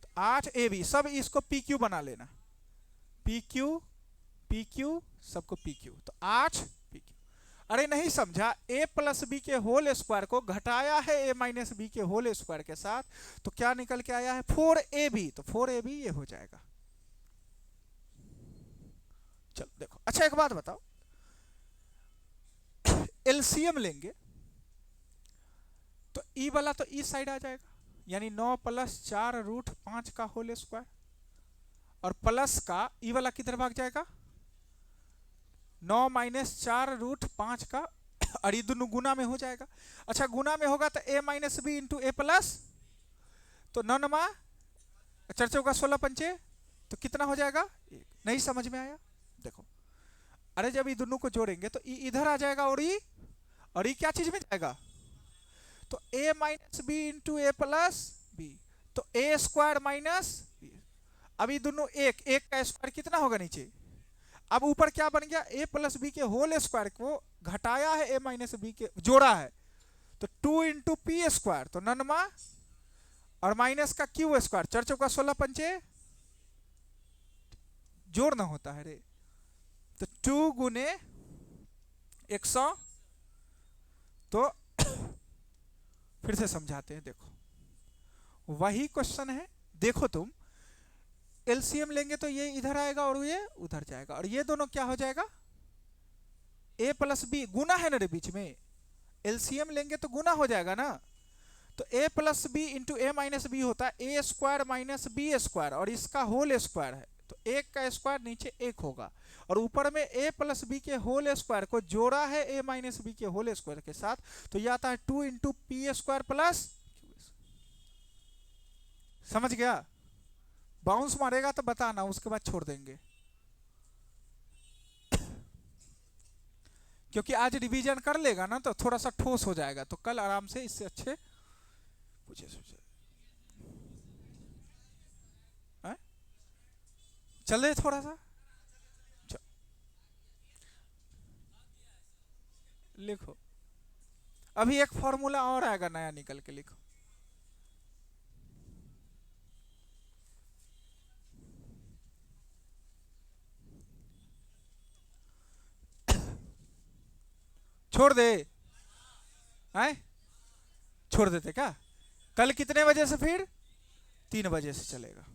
तो 8ab, सब इसको पी क्यू बना लेना, पी क्यू सबको पी क्यू, तो 8 पी क्यू। अरे नहीं समझा, ए प्लस बी के होल स्क्वायर को घटाया है ए माइनस बी के होल स्क्वायर के साथ, तो क्या निकल के आया है 4ab, तो 4ab ये हो जाएगा। चलो देखो, अच्छा एक बात बताओ, एलसीएम लेंगे तो ई वाला तो इस साइड आ जाएगा, यानी 9 + 4√5 का होल स्क्वायर, और प्लस का ई वाला किधर भाग जाएगा, 9 - 4√5 का, और ये दोनों गुना में हो जाएगा। अच्छा, गुना में होगा तो a - b × a प्लस, तो 9 4 × 16 पंचे, तो कितना हो जाएगा 1। नहीं समझ में आया? देखो, अरे जब ये दोनों को जोड़ेंगे तो इधर आ जाएगा, और ये क्या चीज में जाएगा, तो a - b × a plus b, तो a² माइनस b। अब ये दोनों एक का स्क्वायर कितना होगा नीचे, अब ऊपर क्या बन गया, a + b के होल स्क्वायर को घटाया है a - b के, जोड़ा है, तो 2 × p², तो 9 और माइनस का q², 4 × 16 पंचे, जोड़ना होता है रे, तो 2 × 100। तो फिर से समझाते हैं, देखो वही क्वेश्चन है, देखो तुम एलसीएम लेंगे तो ये इधर आएगा और ये उधर जाएगा, और ये दोनों क्या हो जाएगा, a + b, गुना है ना रे बीच में, एलसीएम लेंगे तो गुना हो जाएगा ना, तो a + b × a - b होता है a² - b², और इसका होल स्क्वायर है, तो 1 का स्क्वायर नीचे 1 होगा, और ऊपर में a + b के होल स्क्वायर को जोड़ा है a - b के होल स्क्वायर के साथ, तो यह आता है 2 × p² प्लस। समझ गया? बाउंस मारेगा तो बताना, उसके बाद छोड़ देंगे, क्योंकि आज रिवीजन कर लेगा ना तो थोड़ा सा ठोस हो जाएगा, तो कल आराम से इससे अच्छे पूछे सोचे। चले थोड़ा सा लिखो, अभी एक फॉर्मूला और आएगा नया निकल के, लिखो। छोड़ दे, आए छोड़ देते क्या? कल कितने बजे से, फिर 3 बजे से चलेगा।